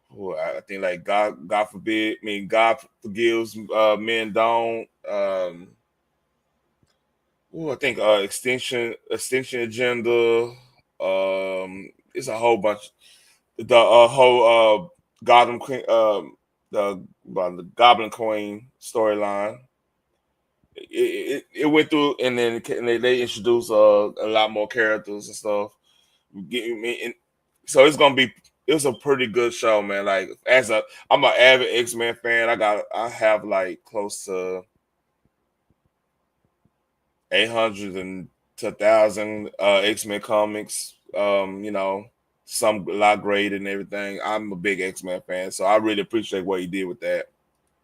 I think like God forgives, men don't. I think extinction agenda. It's a whole bunch. The whole Gotham Queen, the Goblin Queen storyline. It went through, and then they introduced a lot more characters and stuff. So it's a pretty good show, man. Like I'm an avid X-Men fan. I have like close to 800 and to 1,000 X-Men comics. Some a lot graded and everything. I'm a big X-Men fan, so I really appreciate what he did with that.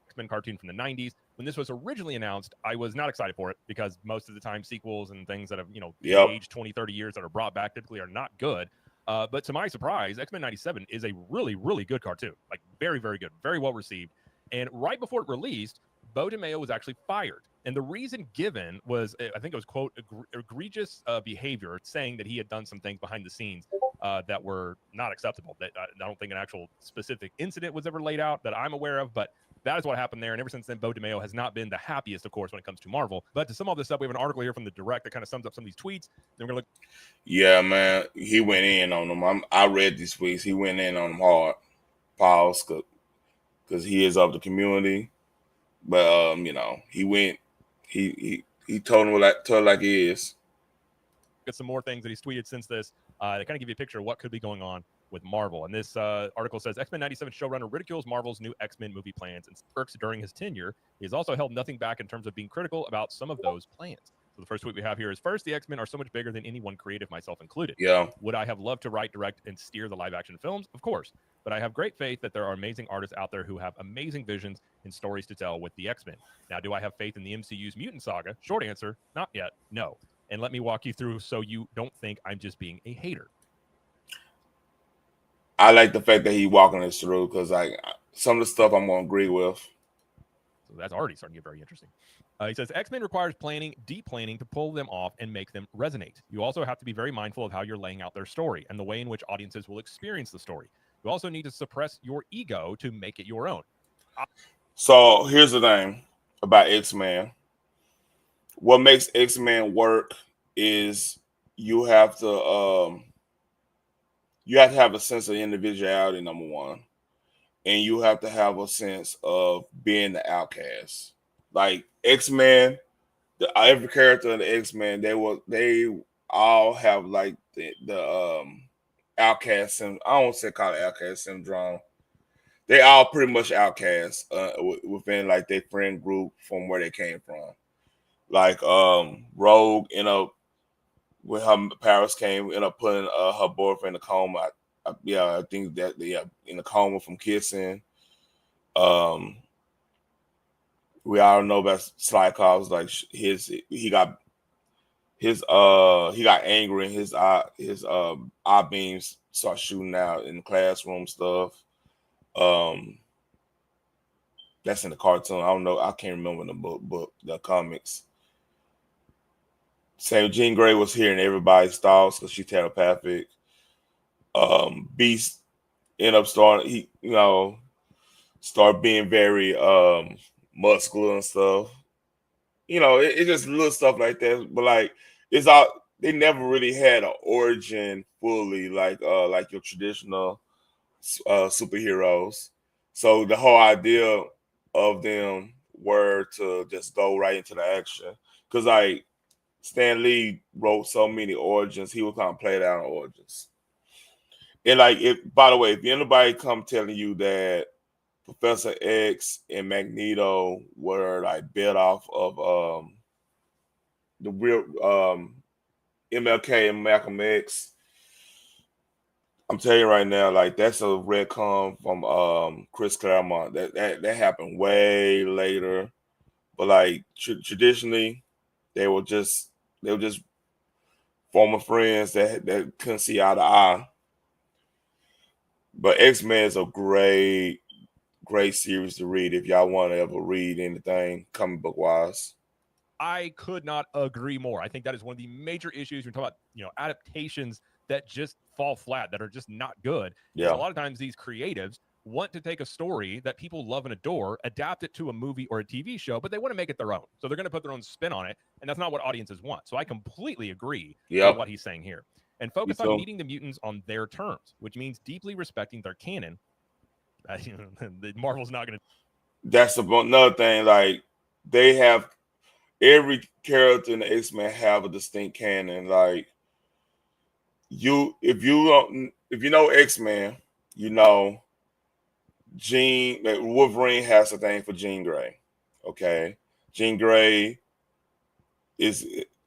X-Men cartoon from the 90s. When this was originally announced, I was not excited for it because most of the time sequels and things that have, aged 20, 30 years that are brought back typically are not good. But to my surprise, X-Men 97 is a really, really good cartoon. Like very, very good, very well received. And right before it released, Bo DeMaio was actually fired. And the reason given was, I think it was, quote, egregious behavior, saying that he had done some things behind the scenes that were not acceptable. That I don't think an actual specific incident was ever laid out that I'm aware of, but that is what happened there. And ever since then, Bo DeMaio has not been the happiest, of course, when it comes to Marvel. But to sum all this up, we have an article here from The Direct that kind of sums up some of these tweets. Then we're going to look. Yeah, man, he went in on them. I read these tweets. He went in on them hard. Pause, because he is of the community. But he went. He told him like it is. Get some more things that he's tweeted since this to kind of give you a picture of what could be going on with Marvel. And this article says X-Men 97 showrunner ridicules Marvel's new X-Men movie plans and perks during his tenure. He has also held nothing back in terms of being critical about some of those plans. So the first tweet we have here is, first, the X-Men are so much bigger than anyone creative, myself included. Yeah. Would I have loved to write, direct, and steer the live-action films? Of course. But I have great faith that there are amazing artists out there who have amazing visions and stories to tell with the X-Men. Now, do I have faith in the MCU's mutant saga? Short answer, not yet, no. And let me walk you through so you don't think I'm just being a hater. I like the fact that he's walking us through, because some of the stuff I'm going to agree with. So that's already starting to get very interesting. He says, X-Men requires planning, deep planning to pull them off and make them resonate. You also have to be very mindful of how you're laying out their story and the way in which audiences will experience the story. You also need to suppress your ego to make it your own. So here's the thing about X-Men. What makes X-Men work is you have to have a sense of individuality, number one. And you have to have a sense of being the outcast. Like X-Men, every character in the X-Men, they all have like the outcast syndrome. I don't want to call it outcast syndrome. They all pretty much outcasts within like their friend group from where they came from. Like Rogue, when her powers came, ended up putting her boyfriend in a coma. I think that in a coma from kissing. We all know about Sly Cobbs, like he got angry and his eye beams start shooting out in the classroom stuff. That's in the cartoon. I don't know. I can't remember the comics. Same, Jean Grey was hearing everybody's thoughts because she's telepathic. Beast ended up start being very muscular and stuff. It's just little stuff like that. But like they never really had an origin fully like your traditional superheroes. So the whole idea of them were to just go right into the action, because like Stan Lee wrote so many origins, he would kind of play down origins. And like, by the way, if anybody come telling you that Professor X and Magneto were like bit off of the real MLK and Malcolm X, I'm telling you right now, like that's a retcon from Chris Claremont. That happened way later, but like traditionally, they were just former friends that couldn't see eye to eye. But X-Men is a great series to read if y'all want to ever read anything comic book wise. I could not agree more. I think that is one of the major issues when we talk about adaptations that just fall flat, that are just not good. Yeah. A lot of times these creatives want to take a story that people love and adore, adapt it to a movie or a TV show, but they want to make it their own. So they're going to put their own spin on it, and that's not what audiences want. So I completely agree with what he's saying here. And focus on meeting the mutants on their terms, which means deeply respecting their canon. Marvel's not going to. That's another thing. Like they have every character in the X-Men have a distinct canon. Like if you know X-Men, Wolverine has a thing for Jean Grey. Okay, Jean Grey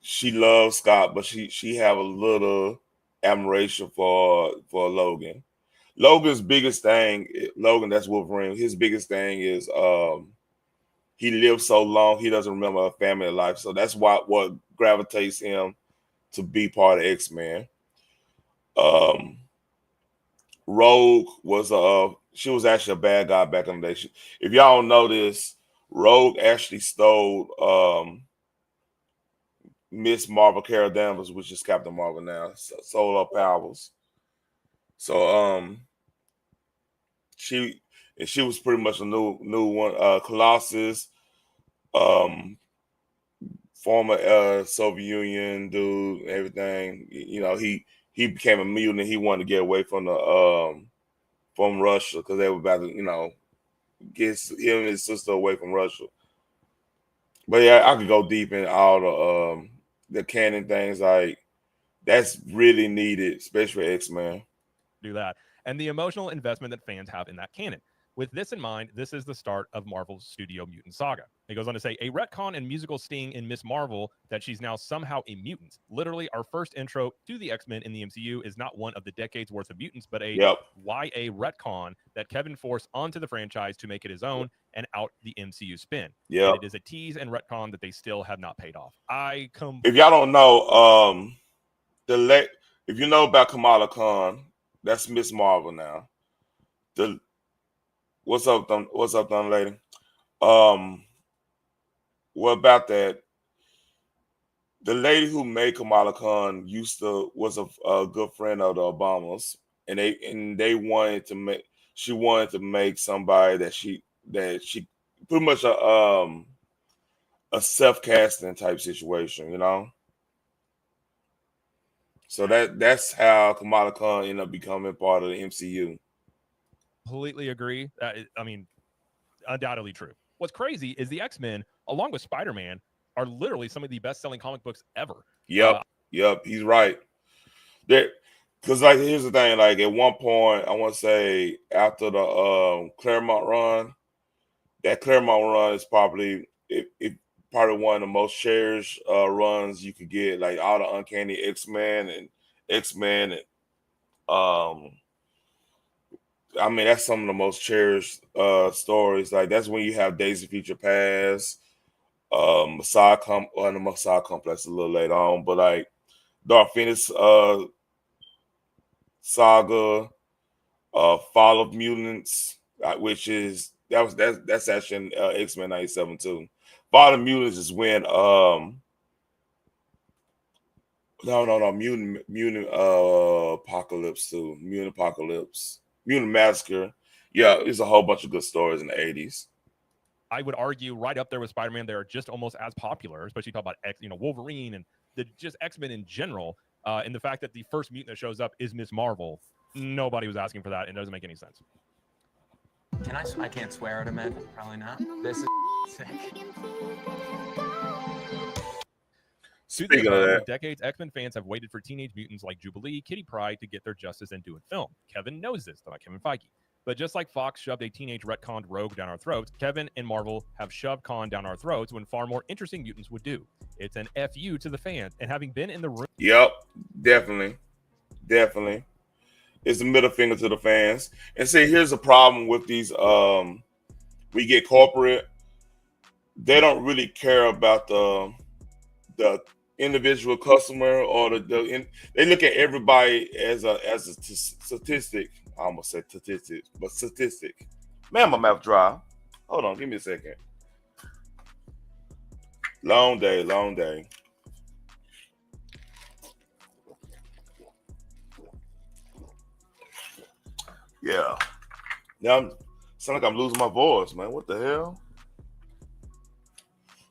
she loves Scott, but she have a little admiration for Logan. Logan's biggest thing, that's Wolverine. His biggest thing is he lived so long he doesn't remember a family life. So that's what gravitates him to be part of X-Men. Rogue was she was actually a bad guy back in the day. If y'all don't know this, Rogue actually stole Miss Marvel Carol Danvers, which is Captain Marvel now, stole her powers. So she was pretty much a new one. Colossus, former Soviet Union dude, everything. You know, he became a mutant and he wanted to get away from the from Russia because they were about to, you know, get him and his sister away from Russia. But yeah, I could go deep in all the canon things. Like that's really needed, especially for X-Men. Do that. And the emotional investment that fans have in that canon. With this in mind, this is the start of Marvel's Studio Mutant Saga. It goes on to say, a retcon and musical sting in Miss Marvel that she's now somehow a mutant. Literally, our first intro to the X-Men in the MCU is not one of the decades worth of mutants, but a YA retcon that Kevin forced onto the franchise to make it his own and out the MCU spin. Yeah. And it is a tease and retcon that they still have not paid off. If y'all don't know, if you know about Kamala Khan, that's Miss Marvel now. What's up, young lady? What about that? The lady who made Kamala Khan was a good friend of the Obamas, and they wanted to make. She wanted to make somebody that she pretty much a self-casting type situation, you know. So that's how Kamala Khan ended up becoming part of the MCU. Completely agree. I mean, undoubtedly true. What's crazy is the X-Men, along with Spider-Man, are literally some of the best-selling comic books ever. Yep, he's right. Because like here's the thing, like at one point, I want to say after the Claremont run, that Claremont run is probably probably one of the most cherished runs you could get, like all the Uncanny X-Men and I mean, that's some of the most cherished stories. Like that's when you have Days of Future Past, Messiah Complex a little later on, but like Dark Phoenix saga, Fall of Mutants, which is that's actually in X-Men 97 too. Fall of Mutants is when Mutant Apocalypse too. Mutant Massacre. Yeah, there's a whole bunch of good stories in the 80s. I would argue right up there with Spider-Man. They are just almost as popular, especially talk about Wolverine and just X-Men in general. And the fact that the first mutant that shows up is Miss Marvel. Nobody was asking for that, and it doesn't make any sense. I can't swear at him, Ed. Probably not. This is sick. Speaking of that, for decades, X-Men fans have waited for teenage mutants like Jubilee, Kitty Pryde to get their justice and do it film. Kevin knows this, not Kevin Feige. But just like Fox shoved a teenage retconned Rogue down our throats, Kevin and Marvel have shoved Khan down our throats when far more interesting mutants would do. It's an FU to the fans, and having been in the room... Yep, definitely. It's a middle finger to the fans. And see, here's the problem with these, we get corporate, they don't really care about the individual customer or they look at everybody as a statistic. I almost said statistics, but statistic. Man, my mouth dry. Hold on, give me a second. Long day. Yeah. Now sound like I'm losing my voice, man. What the hell?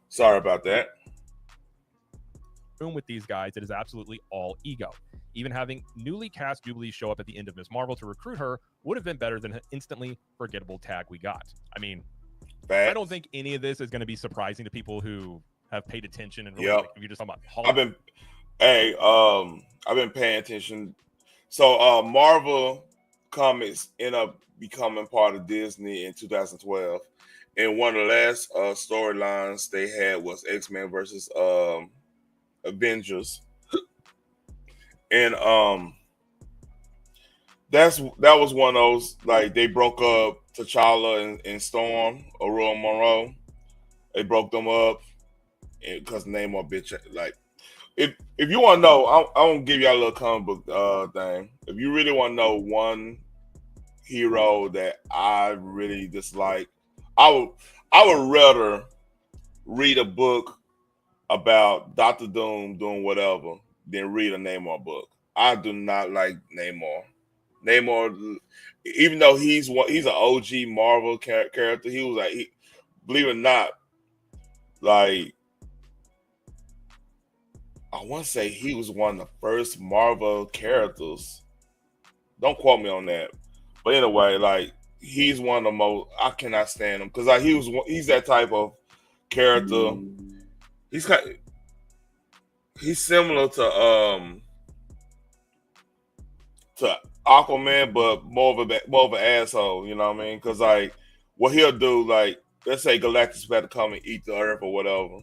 Sorry about that. Room with these guys, it is absolutely all ego. Even having newly cast Jubilee show up at the end of Miss Marvel to recruit her would have been better than the instantly forgettable tag we got. I mean, I don't think any of this is going to be surprising to people who have paid attention and really, like, if you're just talking about Hollywood. I've been paying attention. So Marvel Comics ended up becoming part of Disney in 2012, and one of the last storylines they had was X-Men versus Avengers. And that was one of those, like, they broke up T'Challa and Storm, Aurora Monroe. They broke them up because name more bitch. Like, if you want to know, I won't give y'all a little comic book thing. If you really want to know one hero that I really dislike, I I would rather read a book about Dr. Doom doing whatever than read a Namor book. I do not like Namor. Namor, even though he's an OG Marvel character, he was like, believe it or not, like I want to say he was one of the first Marvel characters. Don't quote me on that, but anyway, like he's one of the most. I cannot stand him because like he's that type of character. He's similar to Aquaman, but more of an asshole. You know what I mean? Because like what he'll do, like let's say Galactus about to come and eat the Earth or whatever,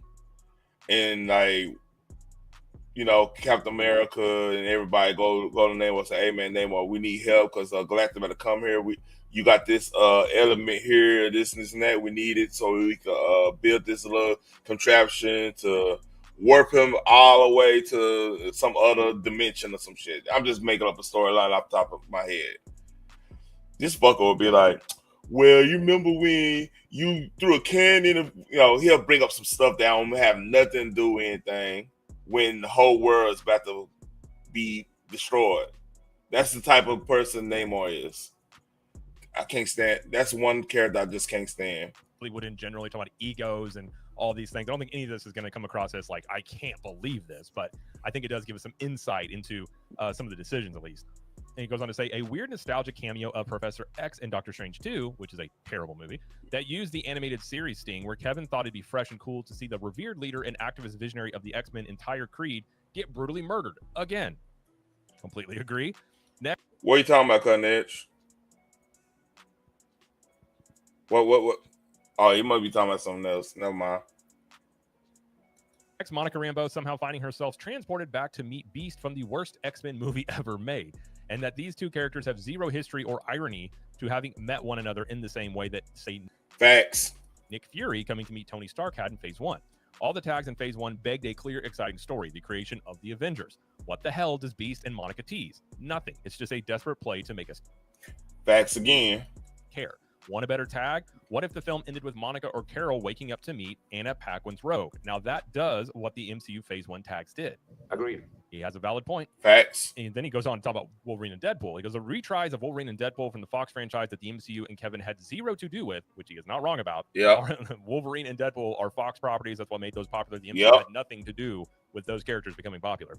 and like Captain America and everybody go to Namor and say, "Hey man, Namor, we need help because Galactus about to come here. You got this element here, this and that. We need it so we can build this little contraption to warp him all the way to some other dimension or some shit." I'm just making up a storyline off the top of my head. This fucker will be like, "Well, you remember when you threw a can in he'll bring up some stuff that don't have nothing to do with anything when the whole world is about to be destroyed." That's the type of person Namor is. I can't stand. That's one character I just can't stand. Wouldn't generally talk about egos and all these things. I don't think any of this is going to come across as like, I can't believe this, but I think it does give us some insight into some of the decisions, at least. And he goes on to say, a weird nostalgic cameo of Professor X in Doctor Strange 2, which is a terrible movie, that used the animated series sting, where Kevin thought it'd be fresh and cool to see the revered leader and activist visionary of the X-Men entire creed get brutally murdered again. Completely agree. Next, what are you talking about, Cutting Edge? What? Oh, you might be talking about something else. Never mind. Monica Rambeau somehow finding herself transported back to meet Beast from the worst X-Men movie ever made, and that these two characters have zero history or irony to having met one another in the same way that, say, facts, Nick Fury coming to meet Tony Stark had in Phase 1. All the tags in Phase 1 begged a clear, exciting story, the creation of the Avengers. What the hell does Beast and Monica tease? Nothing. It's just a desperate play to make us facts again care. Want a better tag? What if the film ended with Monica or Carol waking up to meet Anna Paquin's Rogue? Now that does what the MCU Phase 1 tags did. Agreed. He has a valid point. Facts. And then he goes on to talk about Wolverine and Deadpool. He goes, the retries of Wolverine and Deadpool from the Fox franchise that the MCU and Kevin had zero to do with, which he is not wrong about. Yeah. Wolverine and Deadpool are Fox properties. That's what made those popular. The MCU had nothing to do with those characters becoming popular.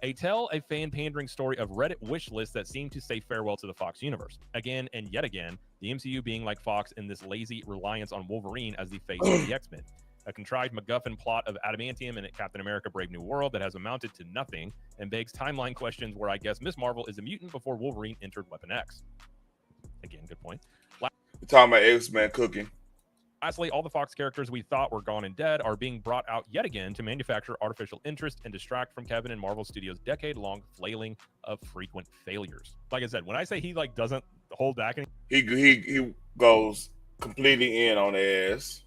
A fan pandering story of Reddit wish lists that seem to say farewell to the Fox universe. Again and yet again, the MCU being like Fox in this lazy reliance on Wolverine as the face of the X-Men. A contrived MacGuffin plot of adamantium and Captain America Brave New World that has amounted to nothing and begs timeline questions where I guess Miss Marvel is a mutant before Wolverine entered Weapon X. Again, good point. You're talking about X-Men cooking. Lastly, all the Fox characters we thought were gone and dead are being brought out yet again to manufacture artificial interest and distract from Kevin and Marvel Studios' decade-long flailing of frequent failures. Like I said, when I say he doesn't hold back, he goes completely in on the ass.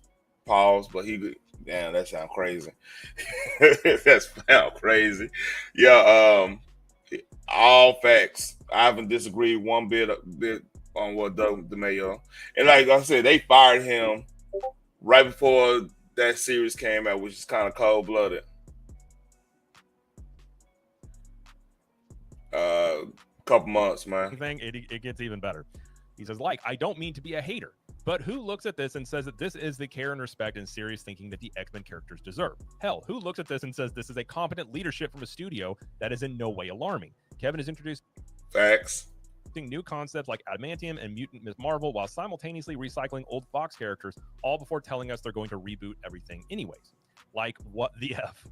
Pause, but damn, that sounds crazy. That sounds crazy. Yeah, all facts. I haven't disagreed one bit on what Doug DeMayo. And like I said, they fired him right before that series came out, which is kind of cold-blooded. Couple months, man. It gets even better. He says, I don't mean to be a hater, but who looks at this and says that this is the care and respect and serious thinking that the X-Men characters deserve? Hell, who looks at this and says this is a competent leadership from a studio that is in no way alarming? Kevin has introduced facts, new concepts like adamantium and mutant Ms. Marvel while simultaneously recycling old Fox characters, all before telling us they're going to reboot everything anyways. Like, what the F?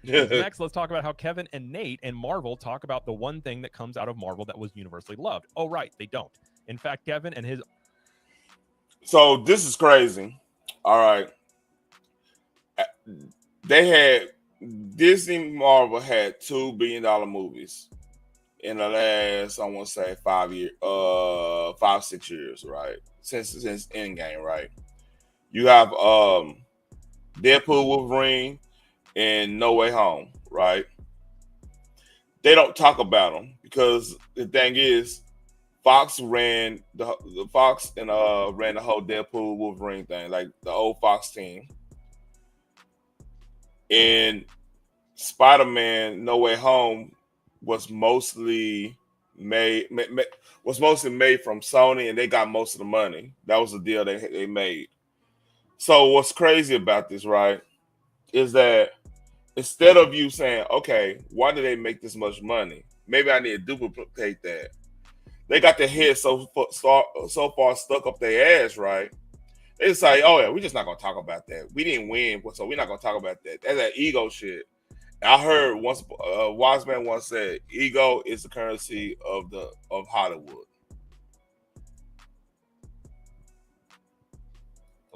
Next, let's talk about how Kevin and Nate and Marvel talk about the one thing that comes out of Marvel that was universally loved. Oh, right, they don't. In fact, Kevin and his... So this is crazy. All right. Disney Marvel had $2 billion movies in the last, I want to say 5-6 years, right? Since Endgame, right? You have Deadpool, Wolverine, and No Way Home, right? They don't talk about them because the thing is, Fox ran the Fox and ran the whole Deadpool Wolverine thing, like the old Fox team. And Spider-Man No Way Home was mostly made from Sony, and they got most of the money. That was the deal they made. So what's crazy about this, right, is that instead of you saying, okay, why do they make this much money? Maybe I need to duplicate that. They got their head so far stuck up their ass, right? It's like, oh yeah, we're just not gonna talk about that. We didn't win, so we're not gonna talk about that. That's that ego shit. I heard once a wise man once said, ego is the currency of Hollywood.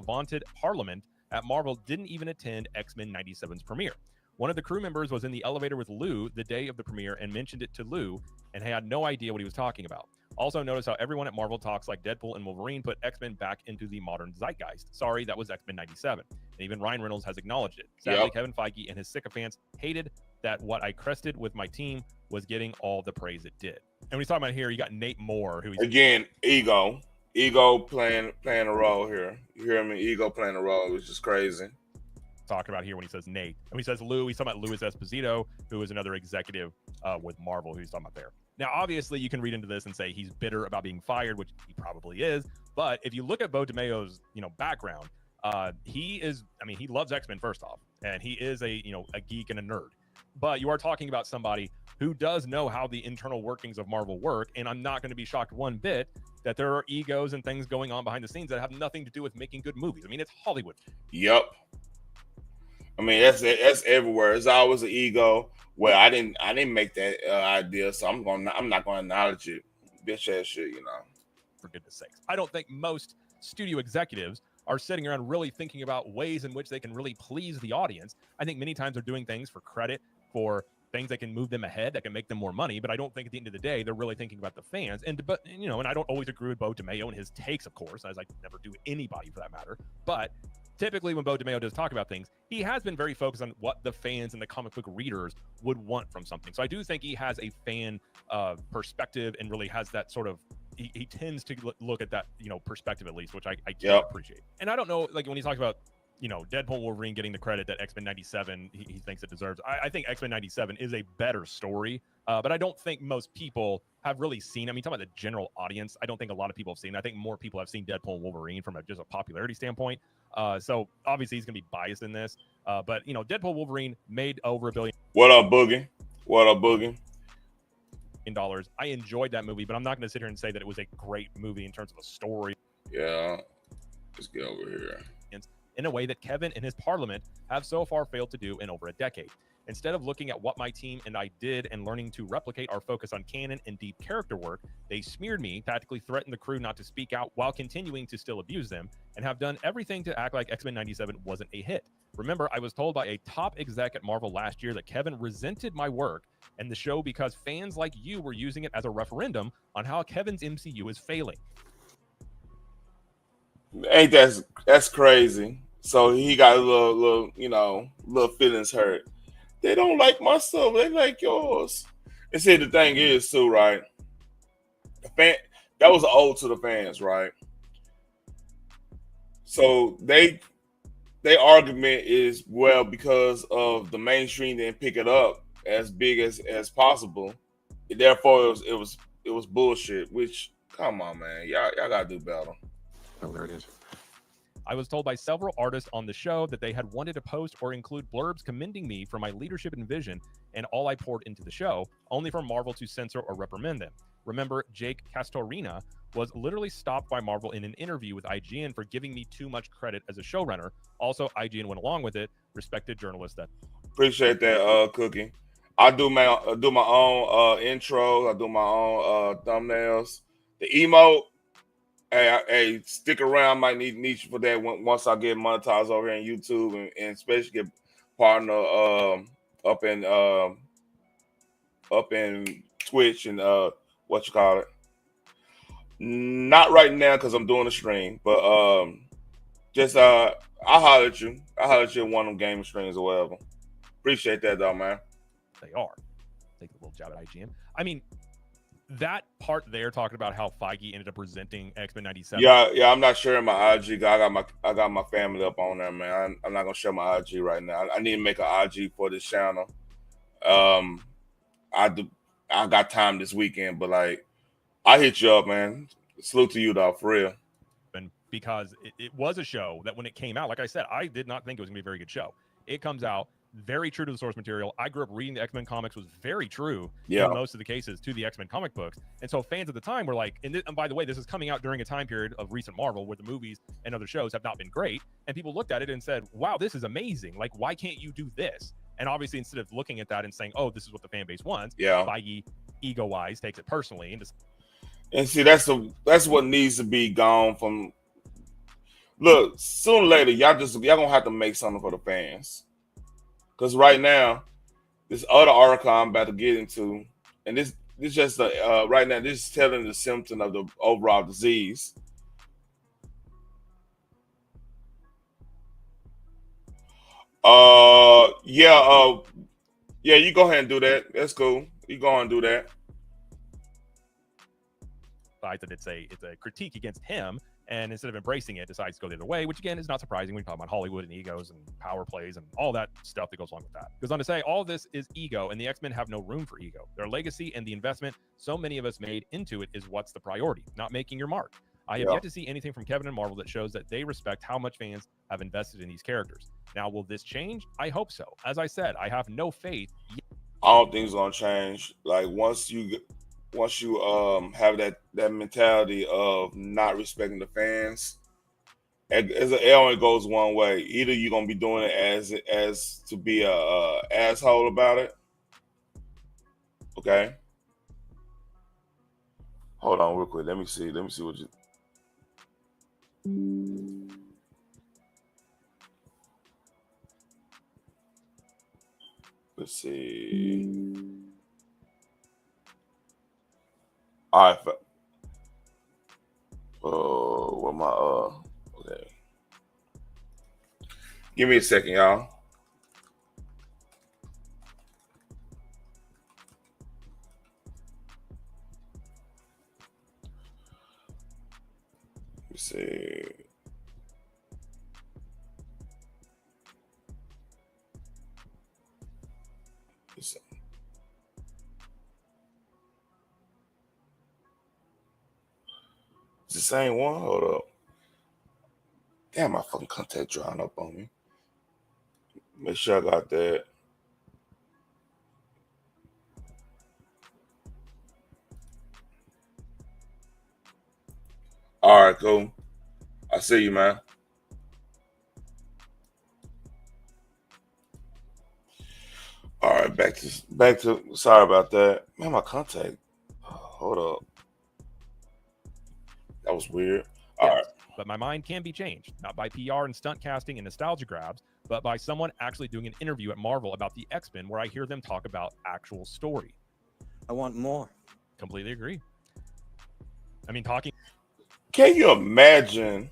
Vaunted Parliament at Marvel didn't even attend X-Men 97's premiere. One of the crew members was in the elevator with Lou the day of the premiere and mentioned it to Lou and had no idea what he was talking about. Also notice how everyone at Marvel talks like Deadpool and Wolverine put X-Men back into the modern zeitgeist. Sorry, that was X-Men 97. And even Ryan Reynolds has acknowledged it. Sadly, Kevin Feige and his sycophants hated that what I crested with my team was getting all the praise it did. And when he's talking about here, you got Nate Moore, who again, ego playing a role here. You hear me? Ego playing a role, which is crazy. Talking about here when he says Nate. And when he says Lou, he's talking about Louis Esposito, who is another executive with Marvel, who he's talking about there. Now, obviously, you can read into this and say he's bitter about being fired, which he probably is. But if you look at Bo DeMayo's, background, he loves X-Men first off, and he is a geek and a nerd. But you are talking about somebody who does know how the internal workings of Marvel work, and I'm not going to be shocked one bit that there are egos and things going on behind the scenes that have nothing to do with making good movies. I mean, it's Hollywood. Yep. I mean, that's everywhere. It's always an ego. Well, I didn't make that idea, so I'm not going to acknowledge it. Bitch ass shit, For goodness sakes, I don't think most studio executives are sitting around really thinking about ways in which they can really please the audience. I think many times they're doing things for credit, for things that can move them ahead, that can make them more money. But I don't think at the end of the day they're really thinking about the fans. And I don't always agree with Bo DeMayo and his takes, of course, as I never do anybody for that matter. But typically when Bo DeMayo does talk about things, he has been very focused on what the fans and the comic book readers would want from something. So I do think he has a fan perspective and really has that sort of, he tends to look at that, perspective at least, which I can appreciate. And I don't know, like when he talks about, Deadpool Wolverine getting the credit that X-Men 97 he thinks it deserves. I think X-Men 97 is a better story, but I don't think most people have really seen. I mean, talking about the general audience, I don't think a lot of people have seen. I think more people have seen Deadpool and Wolverine from just a popularity standpoint. So obviously he's going to be biased in this. But Deadpool Wolverine made over $1 billion. What up, Boogie? What up, Boogie? In dollars. I enjoyed that movie, but I'm not going to sit here and say that it was a great movie in terms of a story. Yeah, let's get over here. In a way that Kevin and his Parliament have so far failed to do in over a decade. Instead of looking at what my team and I did and learning to replicate our focus on canon and deep character work, they smeared me, tactically threatened the crew not to speak out while continuing to still abuse them, and have done everything to act like X-Men 97 wasn't a hit. Remember, I was told by a top exec at Marvel last year that Kevin resented my work and the show because fans like you were using it as a referendum on how Kevin's MCU is failing. Ain't that's crazy? So he got a little feelings hurt. They don't like my stuff. They like yours. And see, the thing is too, right? That was an ode to the fans, right? So their argument is, well, because of the mainstream didn't pick it up as big as possible. Therefore, it was bullshit. Which, come on, man, y'all gotta do better. Oh, there it is. I was told by several artists on the show that they had wanted to post or include blurbs commending me for my leadership and vision and all I poured into the show, only for Marvel to censor or reprimand them. Remember, Jake Castorina was literally stopped by Marvel in an interview with IGN for giving me too much credit as a showrunner. Also, IGN went along with it. Respected journalist. Appreciate that, Cookie. I do my own intros. I do my own thumbnails. The emote. Hey, stick around. Might need you for that once I get monetized over here on YouTube and especially get partner up in Twitch and what you call it. Not right now because I'm doing a stream, but I'll holler at you. I'll holler at you in one of them gaming streams or whatever. Appreciate that though, man. They are. Take a little job at IGN. I mean, that part there talking about how Feige ended up presenting X-Men 97. Yeah, I'm not sharing my IG. I got my family up on there, man. I'm not gonna share my IG right now. I need to make an IG for this channel. I got time this weekend, but like, I hit you up, man. Salute to you, dog, for real. And because it was a show that when it came out, like I said, I did not think it was gonna be a very good show. It comes out very true to the source material. I grew up reading the X-Men comics, was very true in most of the cases to the X-Men comic books. And so fans at the time were like, and by the way, this is coming out during a time period of recent Marvel where the movies and other shows have not been great. And people looked at it and said, wow, this is amazing. Like, why can't you do this? And obviously, instead of looking at that and saying, oh, this is what the fan base wants, Feige, ego-wise, takes it personally. And see, that's what needs to be gone from. Look, sooner or later, y'all gonna have to make something for the fans. Because right now, this other article I'm about to get into, and this just right now, this is telling the symptom of the overall disease. Yeah, you go ahead and do that. That's cool. You go and do that. That it's a critique against him, and instead of embracing it, decides to go the other way, which again is not surprising when you talk about Hollywood and egos and power plays and all that stuff that goes along with that. Goes on to say all this is ego, and the X-Men have no room for ego. Their legacy and the investment so many of us made into it is what's the priority, not making your mark. I have yet to see anything from Kevin and Marvel that shows that they respect how much fans have invested in these characters. Now, will this change? I hope so. As I said, I have no faith. I don't think it's gonna change. Like once you have that mentality of not respecting the fans, it only goes one way. Either you're gonna be doing it as to be a asshole about it. Okay. Hold on real quick. Let me see what you. Let's see. All right. What my okay. Give me a second, y'all. Let me see. It's the same one. Hold up. Damn, my fucking contact drying up on me. Make sure I got that. All right, cool. I see you, man. All right, back to. Sorry about that, man. My contact. Hold up. That was weird. All right. But my mind can be changed, not by PR and stunt casting and nostalgia grabs, but by someone actually doing an interview at Marvel about the X-Men where I hear them talk about actual story. I want more. Completely agree. I mean, talking. Can you imagine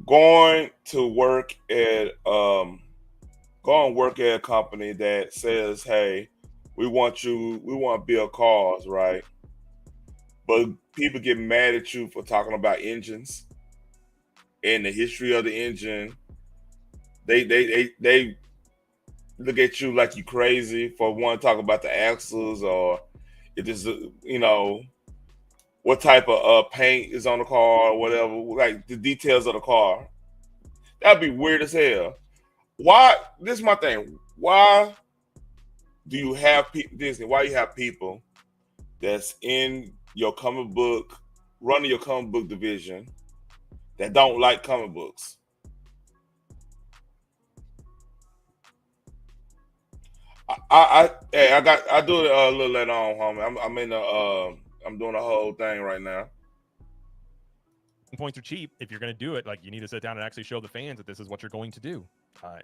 going to work at a company that says, "Hey, we want to build cars, right?" But people get mad at you for talking about engines and the history of the engine. They look at you like you crazy for wanting to talk about the axles or it is what type of paint is on the car or whatever, like the details of the car. That'd be weird as hell. Why? This is my thing. Why do you have Disney? Why you have people that's in your comic book, running your comic book division that don't like comic books? I do it a little later on, homie. I'm doing a whole thing right now. Points are cheap. If you're going to do it, like you need to sit down and actually show the fans that this is what you're going to do.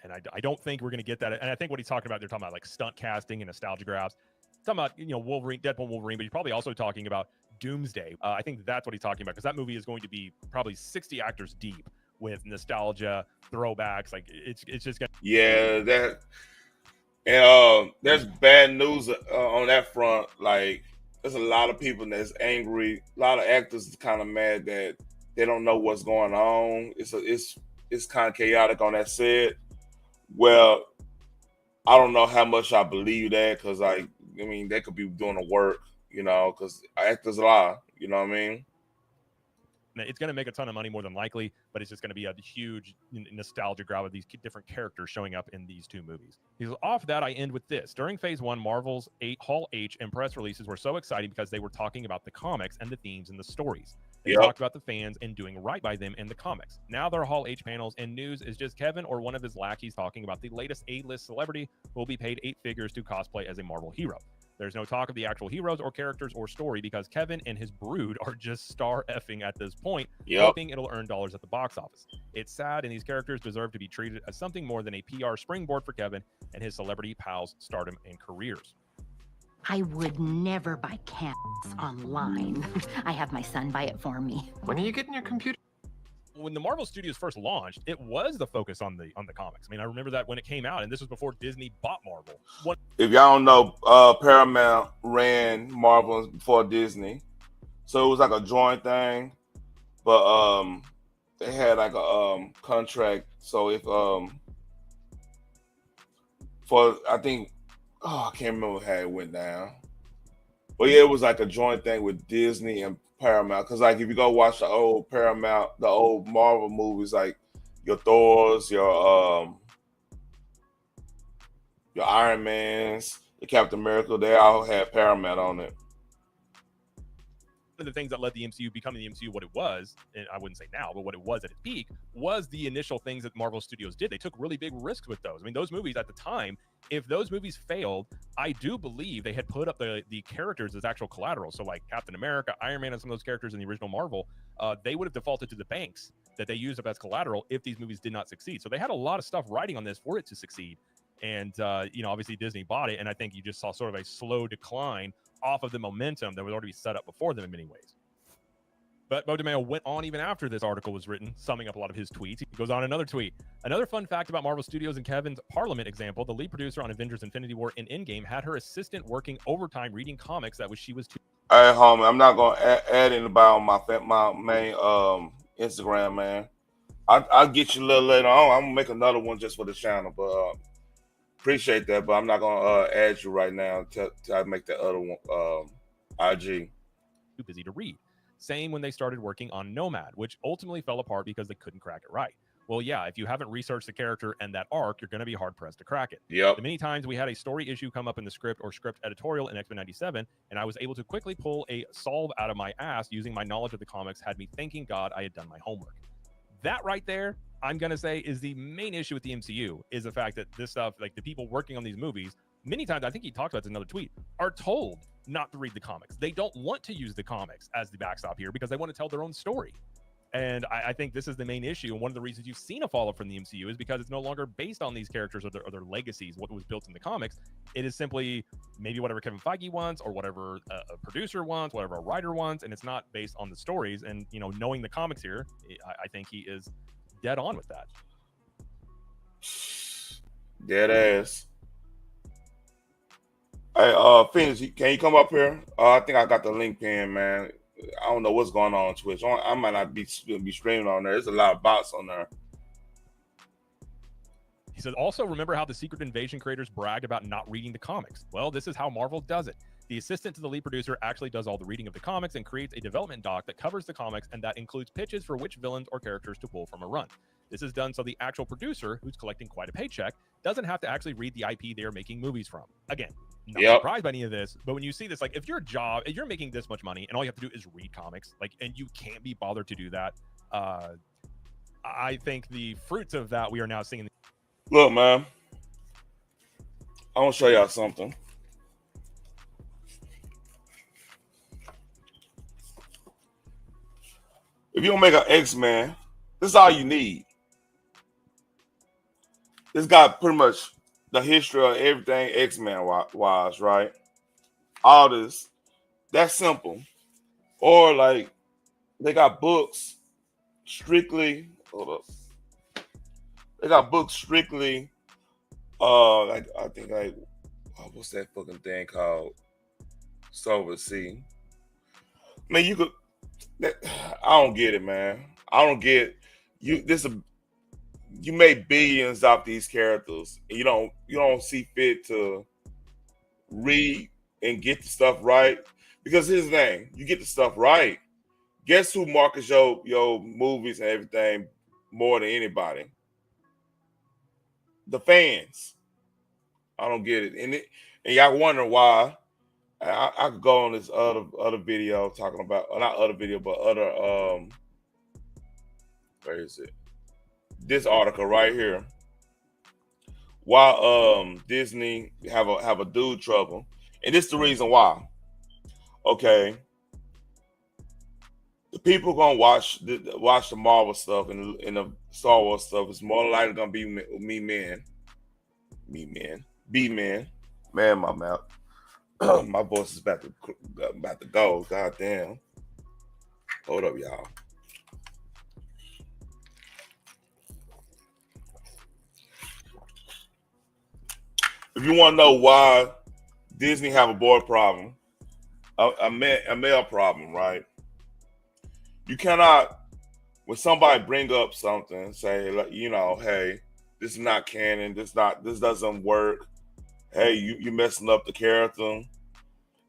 And I don't think we're going to get that. And I think what he's talking about, they're talking about like stunt casting and nostalgia grabs. Talking about Wolverine, Deadpool, Wolverine, but he's probably also talking about Doomsday. I think that's what he's talking about because that movie is going to be probably 60 actors deep with nostalgia, throwbacks. Like it's just going. Yeah, that and there's bad news on that front. Like there's a lot of people that's angry. A lot of actors is kind of mad that they don't know what's going on. It's kind of chaotic on that set. Well, I don't know how much I believe that because I mean they could be doing the work, because actors lie. You know what I mean? It's going to make a ton of money more than likely, but it's just going to be a huge nostalgia grab of these different characters showing up in these two movies. Because off that, I end with this. During Phase 1, Marvel's Hall H and press releases were so exciting because they were talking about the comics and the themes and the stories. They talked about the fans and doing right by them in the comics. Now their Hall H panels and news is just Kevin or one of his lackeys talking about the latest A-list celebrity who will be paid 8 figures to cosplay as a Marvel hero. There's no talk of the actual heroes or characters or story because Kevin and his brood are just star effing at this point, hoping it'll earn dollars at the box office. It's sad, and these characters deserve to be treated as something more than a PR springboard for Kevin and his celebrity pals' stardom and careers. I would never buy candles online. I have my son buy it for me. When are you getting your computer? When the Marvel Studios first launched, it was the focus on the comics. I mean, I remember that when it came out, and this was before Disney bought Marvel. If y'all don't know, Paramount ran Marvel before Disney, so it was like a joint thing. But they had like a contract. So if for I think I can't remember how it went down. But yeah, it was like a joint thing with Disney and Paramount. Because like if you go watch the old Paramount, the old Marvel movies, like your Thors, your Iron Mans, the Captain America, they all had Paramount on it. One of the things that led the MCU becoming the MCU what it was, and I wouldn't say now, but what it was at its peak, was the initial things that Marvel Studios did. They took really big risks with those. I mean, those movies at the time, if those movies failed, I do believe they had put up the characters as actual collateral. So like Captain America, Iron Man, and some of those characters in the original Marvel, they would have defaulted to the banks that they used up as collateral if these movies did not succeed. So they had a lot of stuff writing on this for it to succeed. And, obviously Disney bought it. And I think you just saw sort of a slow decline off of the momentum that was already set up before them in many ways. But Bo DeMeo went on even after this article was written, summing up a lot of his tweets. He goes on another tweet. Another fun fact about Marvel Studios and Kevin's Parliament example, the lead producer on Avengers Infinity War and Endgame had her assistant working overtime reading comics that she was too. All right, homie, I'm not going to add anybody on my main Instagram, man. I'll get you a little later on. I'm going to make another one just for the channel, but appreciate that, but I'm not going to add you right now till I make that other one, IG. Too busy to read. Same when they started working on Nomad, which ultimately fell apart because they couldn't crack it right. Well, yeah, if you haven't researched the character and that arc, you're going to be hard-pressed to crack it. Yep. The many times we had a story issue come up in the script or script editorial in X-Men 97, and I was able to quickly pull a solve out of my ass using my knowledge of the comics had me thanking God I had done my homework. That right there, I'm going to say, is the main issue with the MCU, is the fact that this stuff, like the people working on these movies, many times, I think he talked about this in another tweet, are told not to read the comics. They don't want to use the comics as the backstop here because they want to tell their own story. And I think this is the main issue. And one of the reasons you've seen a fallout from the MCU is because it's no longer based on these characters or their legacies, what was built in the comics. It is simply maybe whatever Kevin Feige wants or whatever a producer wants, whatever a writer wants. And it's not based on the stories. And, knowing the comics here, I think he is dead on with that. Dead ass. Hey, Phoenix, can you come up here? I think I got the link pinned, man. I don't know what's going on Twitch. I might not be streaming on there. There's a lot of bots on there. He said, also remember how the Secret Invasion creators bragged about not reading the comics? Well, this is how Marvel does it. The assistant to the lead producer actually does all the reading of the comics and creates a development doc that covers the comics, and that includes pitches for which villains or characters to pull from a run. This is done so the actual producer, who's collecting quite a paycheck, doesn't have to actually read the IP they are making movies from. Again, not surprised by any of this, but when you see this, like if you're making this much money and all you have to do is read comics, and you can't be bothered to do that, I think the fruits of that we are now seeing. Look, man, I want to show y'all something. If you don't make an X-Men, this is all you need. This got pretty much the history of everything X-Men wise, right? All this. That's simple. Or like they got books strictly. Hold up. They got books strictly. Like I think what's that fucking thing called? So see, man, you could. I don't get it, man. I don't get you. You made billions off these characters, and you don't see fit to read and get the stuff right. Because here's the thing: you get the stuff right. Guess who markets your movies and everything more than anybody? The fans. I don't get it, and y'all wonder why. I could go on this other video talking about not other video, but other where is it? This article right here. Why Disney have a dude trouble, and this is the reason why. Okay, the people gonna watch the Marvel stuff and the Star Wars stuff. It's more likely gonna be me men, man. My mouth. My voice is about to go. God damn. Hold up, y'all. If you want to know why Disney have a boy problem, a male problem, right? You cannot, when somebody bring up something, say, hey, this is not canon. This doesn't work. Hey, you messing up the character.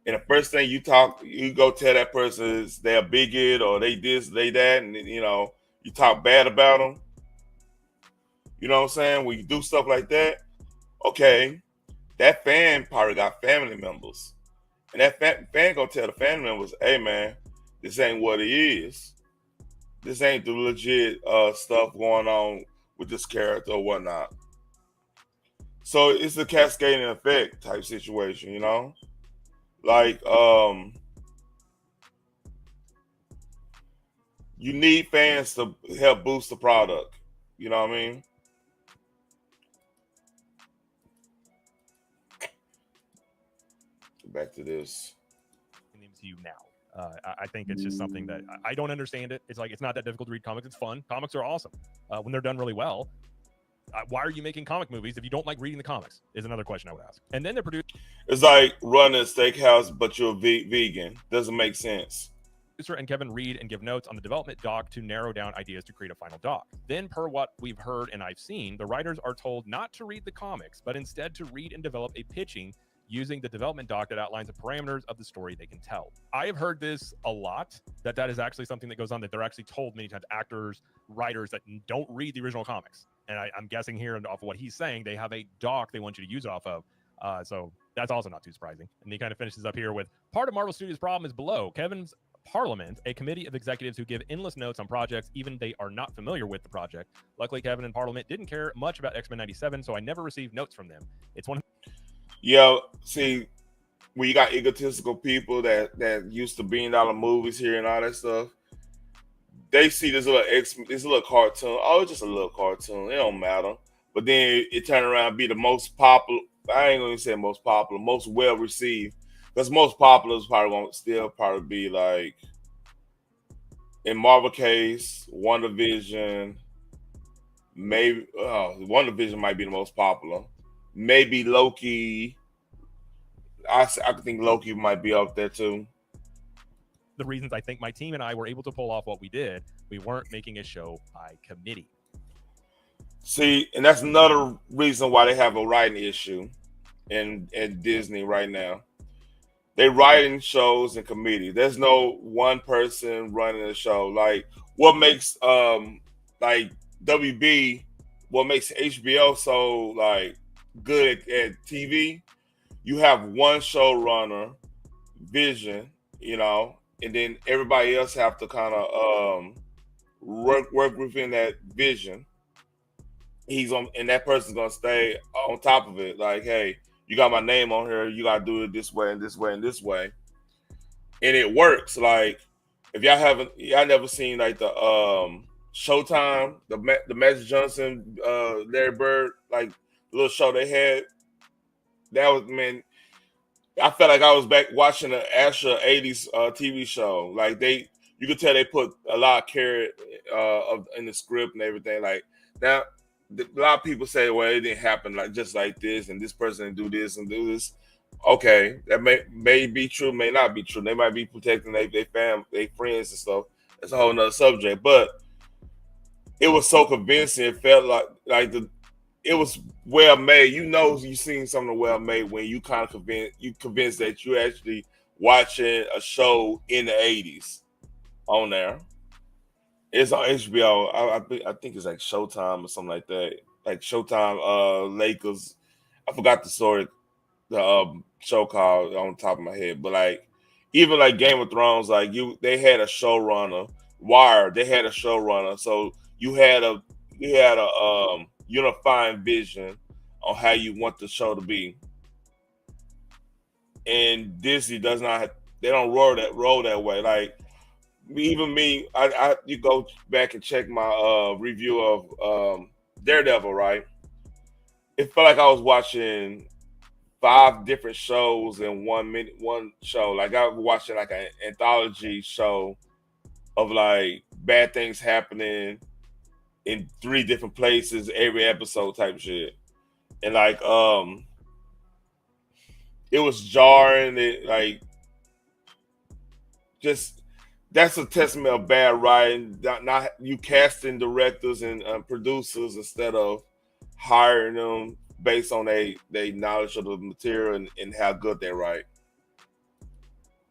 And the first thing you go tell that person is they're a bigot or they this, they that, and you talk bad about them. You know what I'm saying? When you do stuff like that, okay, that fan probably got family members, and that fan gonna tell the family members, "Hey, man, this ain't what it is. This ain't the legit stuff going on with this character or whatnot." So it's a cascading effect type situation, Like, you need fans to help boost the product. You know what I mean? Back to this. To you now. I think it's just something that I don't understand it. It's like, it's not that difficult to read comics. It's fun. Comics are awesome when they're done really well. Why are you making comic movies if you don't like reading the comics? Is another question I would ask. And then they're produced. It's like running a steakhouse, but you're vegan. Doesn't make sense. Producer and Kevin read and give notes on the development doc to narrow down ideas to create a final doc. Then, per what we've heard and I've seen, the writers are told not to read the comics, but instead to read and develop a pitching using the development doc that outlines the parameters of the story they can tell. I have heard this a lot, that is actually something that goes on, that they're actually told many times, actors, writers that don't read the original comics. And I'm guessing here off of what he's saying, they have a doc they want you to use off of. So that's also not too surprising. And he kind of finishes up here with, part of Marvel Studios' problem is below. Kevin's Parliament, a committee of executives who give endless notes on projects, even they are not familiar with the project. Luckily, Kevin and Parliament didn't care much about X-Men 97, so I never received notes from them. It's one of... Yeah, see, when you got egotistical people that used to billion-dollar movies here and all that stuff, they see this little cartoon. Oh, it's just a little cartoon. It don't matter. But then it turn around and be the most popular. I ain't gonna say most popular, most well received. Because most popular is probably gonna still be like, in Marvel case, WandaVision. Maybe WandaVision might be the most popular. Maybe Loki. I think Loki might be up there too. The reasons I think my team and I were able to pull off what we did, we weren't making a show by committee. See, and that's another reason why they have a writing issue in Disney right now. They writing shows and committee. There's no one person running the show. Like, what makes like WB, what makes HBO so like good at TV? You have one showrunner, vision, and then everybody else have to kind of work within that vision. And that person's gonna stay on top of it. Like, hey, you got my name on here. You gotta do it this way and this way and this way, and it works. Like, if y'all never seen like the Showtime, the Magic Johnson, Larry Bird, like little show they had. That was, man. I felt like I was back watching the Asher 80s TV show. Like, you could tell they put a lot of care in the script and everything. Like, now, a lot of people say, well, it didn't happen like just like this, and this person didn't do this and do this. Okay, that may be true, may not be true. They might be protecting their family, their friends and stuff. That's a whole nother subject. But it was so convincing. It felt like it was well made. You seen something well made when you kind of convinced that you're actually watching a show in the 80s on there. It's on HBO. I think it's like Showtime or something like that. Like Showtime, Lakers. I forgot the story, the show called on the top of my head, but like even like Game of Thrones, like they had a showrunner. Wire, they had a showrunner, so you had a unifying vision on how you want the show to be. And Disney does not. They don't roll that way. Like even me, you go back and check my review of Daredevil, right? It felt like I was watching 5 different shows in one show. Like I was watching like an anthology show of like bad things happening in 3 different places every episode type shit. And like it was jarring. It like just that's a testament of bad writing. Not you casting directors and producers instead of hiring them based on they knowledge of the material and how good they write.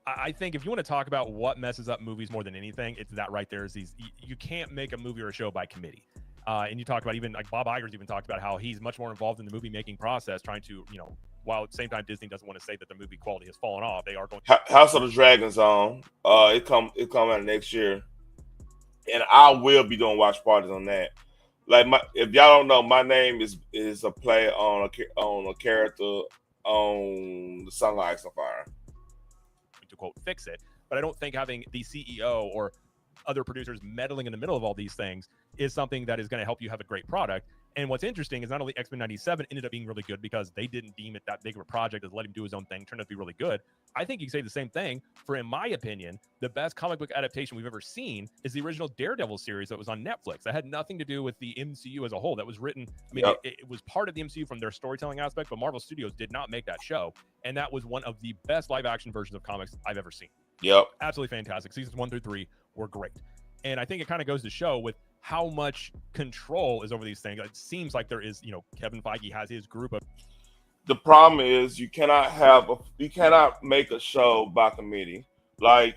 I think if you want to talk about what messes up movies more than anything, it's that right there. Is you can't make a movie or a show by committee. And you talk about even like Bob Iger's even talked about how he's much more involved in the movie making process, trying to, while at the same time Disney doesn't want to say that the movie quality has fallen off. They are going. House of the Dragons on. It come out next year, and I will be doing watch parties on that. Like if y'all don't know, my name is a play on a character on the Song of Ice and Fire. To quote fix it, but I don't think having the CEO or other producers meddling in the middle of all these things is something that is going to help you have a great product. And what's interesting is not only X-Men 97 ended up being really good because they didn't deem it that big of a project, as let him do his own thing, turned out to be really good. I think you can say the same thing for, in my opinion, the best comic book adaptation we've ever seen is the original Daredevil series that was on Netflix. That had nothing to do with the MCU as a whole. That was written, I mean, it was part of the MCU from their storytelling aspect, but Marvel Studios did not make that show. And that was one of the best live action versions of comics I've ever seen. Yep. Absolutely fantastic. Seasons 1 through 3 were great. And I think it kind of goes to show with how much control is over these things. It seems like there is, Kevin Feige has his group of. The problem is you cannot make a show by committee. Like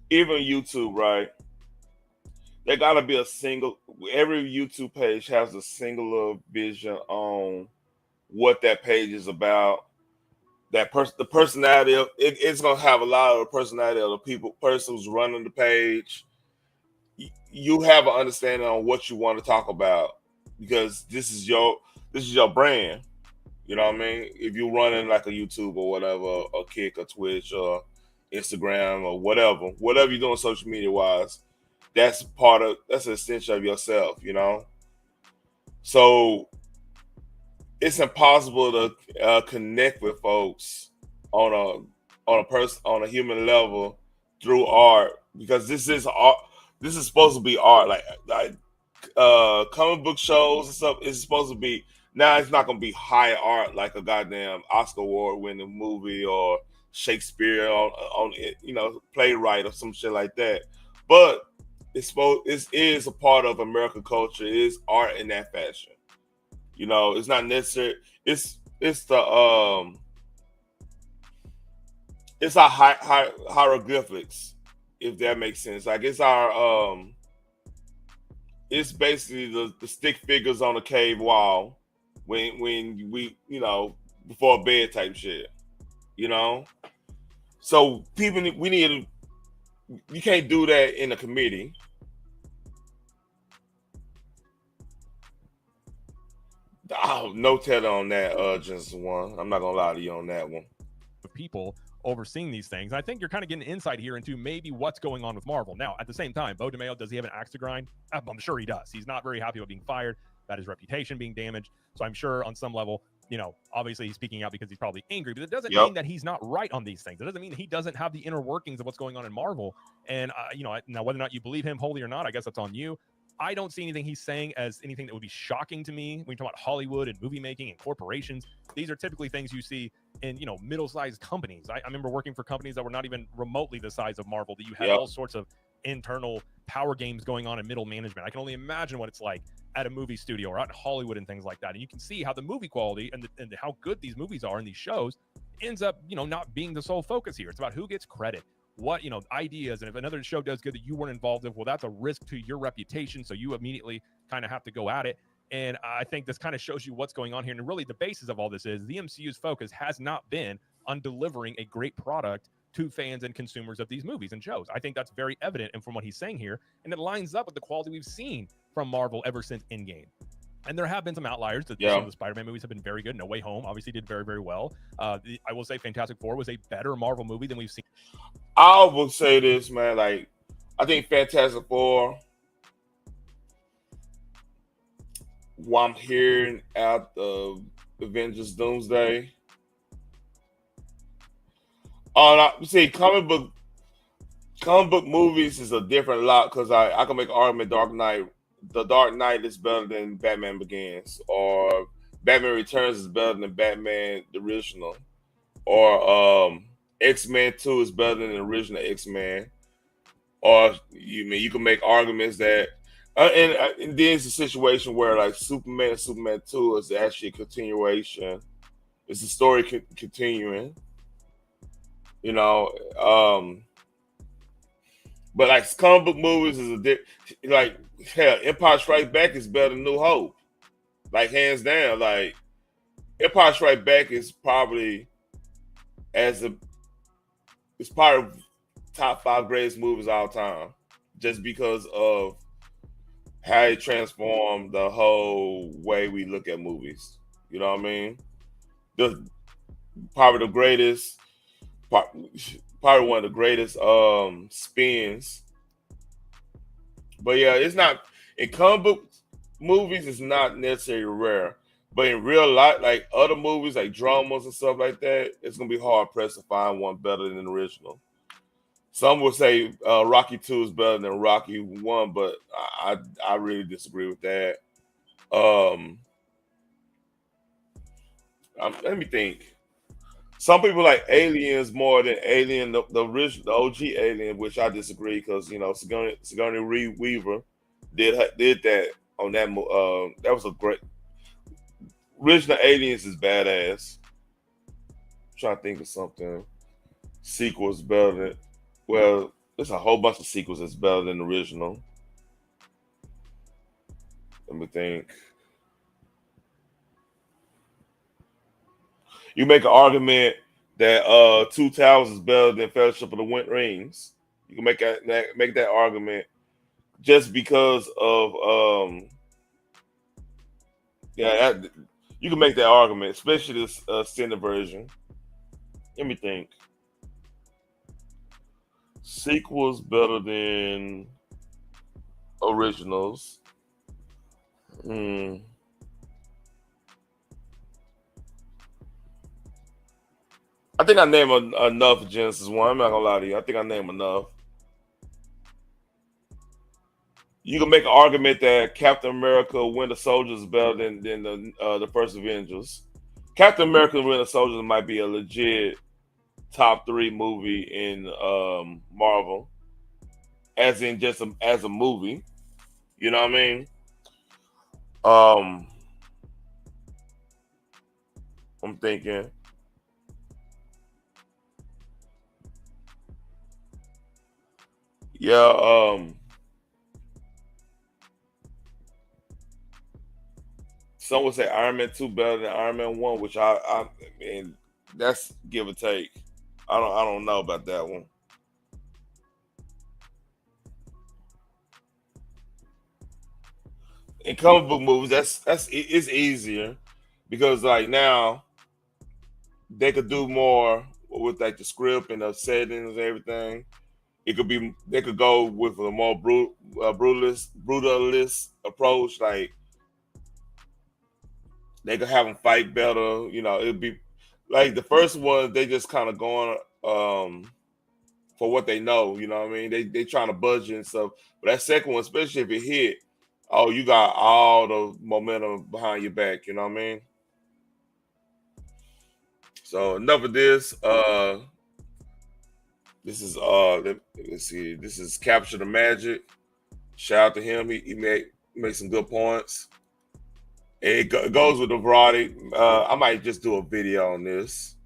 even YouTube, right? There gotta be every YouTube page has a singular vision on what that page is about. The personality of it's gonna have a lot of the personality of the person who's running the page. You have an understanding on what you want to talk about because this is your brand. You know what I mean? If you're running like a YouTube or whatever, or Kick or Twitch or Instagram or whatever you're doing social media wise, that's an extension of yourself, So it's impossible to connect with folks on a human level through art because this is art. This is supposed to be art, like comic book shows and stuff. It's supposed to be now. It's not going to be high art like a goddamn Oscar award winning movie or Shakespeare on playwright or some shit like that. But it is a part of American culture. It is art in that fashion. It's not necessary. It's our hieroglyphics, if that makes sense. Like it's our it's basically the stick figures on a cave wall when we before bed type shit. So you can't do that in a committee. Oh, no telling on that, just one. I'm not gonna lie to you on that one. People overseeing these things. I think you're kind of getting insight here into maybe what's going on with Marvel. Now, at the same time, Bo DeMayo, does he have an axe to grind? I'm sure he does. He's not very happy about being fired, about his reputation being damaged. So I'm sure on some level, obviously he's speaking out because he's probably angry, but it doesn't mean that he's not right on these things. It doesn't mean he doesn't have the inner workings of what's going on in Marvel. And, now whether or not you believe him wholly or not, I guess that's on you. I don't see anything he's saying as anything that would be shocking to me when you talk about Hollywood and movie making and corporations. These are typically things you see in middle-sized companies. I remember working for companies that were not even remotely the size of Marvel, that you had Yep. all sorts of internal power games going on in middle management. I can only imagine what it's like at a movie studio or out in Hollywood and things like that. And you can see how the movie quality and how good these movies are in these shows ends up, not being the sole focus here. It's about who gets credit, what, ideas. And if another show does good that you weren't involved in, well, that's a risk to your reputation. So you immediately kind of have to go at it. And I think this kind of shows you what's going on here. And really the basis of all this is the MCU's focus has not been on delivering a great product to fans and consumers of these movies and shows. I think that's very evident and from what he's saying here. And it lines up with the quality we've seen from Marvel ever since Endgame. And there have been some outliers. Some of the Spider-Man movies have been very good. No Way Home obviously did very, very well. I will say Fantastic Four was a better Marvel movie than we've seen. I will say this, man. Like, I think Fantastic Four, what I'm hearing out of Avengers Doomsday. See, comic book movies is a different lot because I can make an argument The Dark Knight is better than Batman Begins, or Batman Returns is better than Batman the original, or X-Men 2 is better than the original X-Men, or you can make arguments that and then it's a situation where like Superman 2 is actually a continuation. It's a story continuing, but like comic book movies is like hell, Empire Strikes Back is better than New Hope, like hands down. Like Empire Strikes Back is probably it's part of top 5 greatest movies of all time, just because of how it transformed the whole way we look at movies. You know what I mean? Probably one of the greatest spins. But yeah, it's not in comic book movies. It's not necessarily rare, but in real life, like other movies, like dramas and stuff like that, it's gonna be hard pressed to find one better than the original. Some would say Rocky 2 is better than Rocky 1, but I really disagree with that. Let me think. Some people like Aliens more than Alien, the original, the OG Alien, which I disagree because Sigourney Weaver did that on that. That was a great original. Aliens is badass. I'm trying to think of something. Sequels better than. Well, there's a whole bunch of sequels that's better than the original. Let me think. You make an argument that 2000 is better than Fellowship of the Rings. You can make that argument just because of you can make that argument, especially this extended version. Let me think. Sequels better than originals. I think I named enough Genesis 1. I'm not gonna lie to you. I think I named enough. You can make an argument that Captain America Winter Soldier is better than the first Avengers. Captain America Winter Soldier might be a legit top 3 movie in Marvel, as in just as a movie. You know what I mean? I'm thinking. Yeah, some would say Iron Man 2 better than Iron Man 1, which I mean that's give or take. I don't know about that one. In comic book movies, it's easier because like now they could do more with like the script and the settings and everything. They could go with a more brutalist approach. Like they could have them fight better. It'd be like the first one. They just kind of going for what they know. You know what I mean? They trying to budget and stuff. But that second one, especially if it hit, oh, you got all the momentum behind your back. You know what I mean? So enough of this. This is let's see. This is Capture the Magic. Shout out to him. He made some good points. And it goes with the variety. I might just do a video on this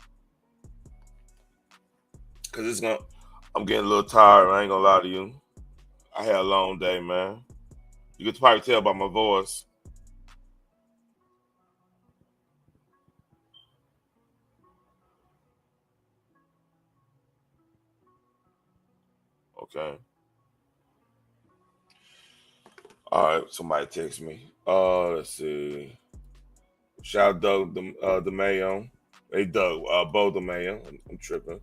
because I'm getting a little tired. I ain't gonna lie to you. I had a long day, man. You can probably tell by my voice. Okay. All right. Somebody text me. Let's see. Shout out Doug DeMayo. Hey Doug, Bo DeMayo. I'm tripping.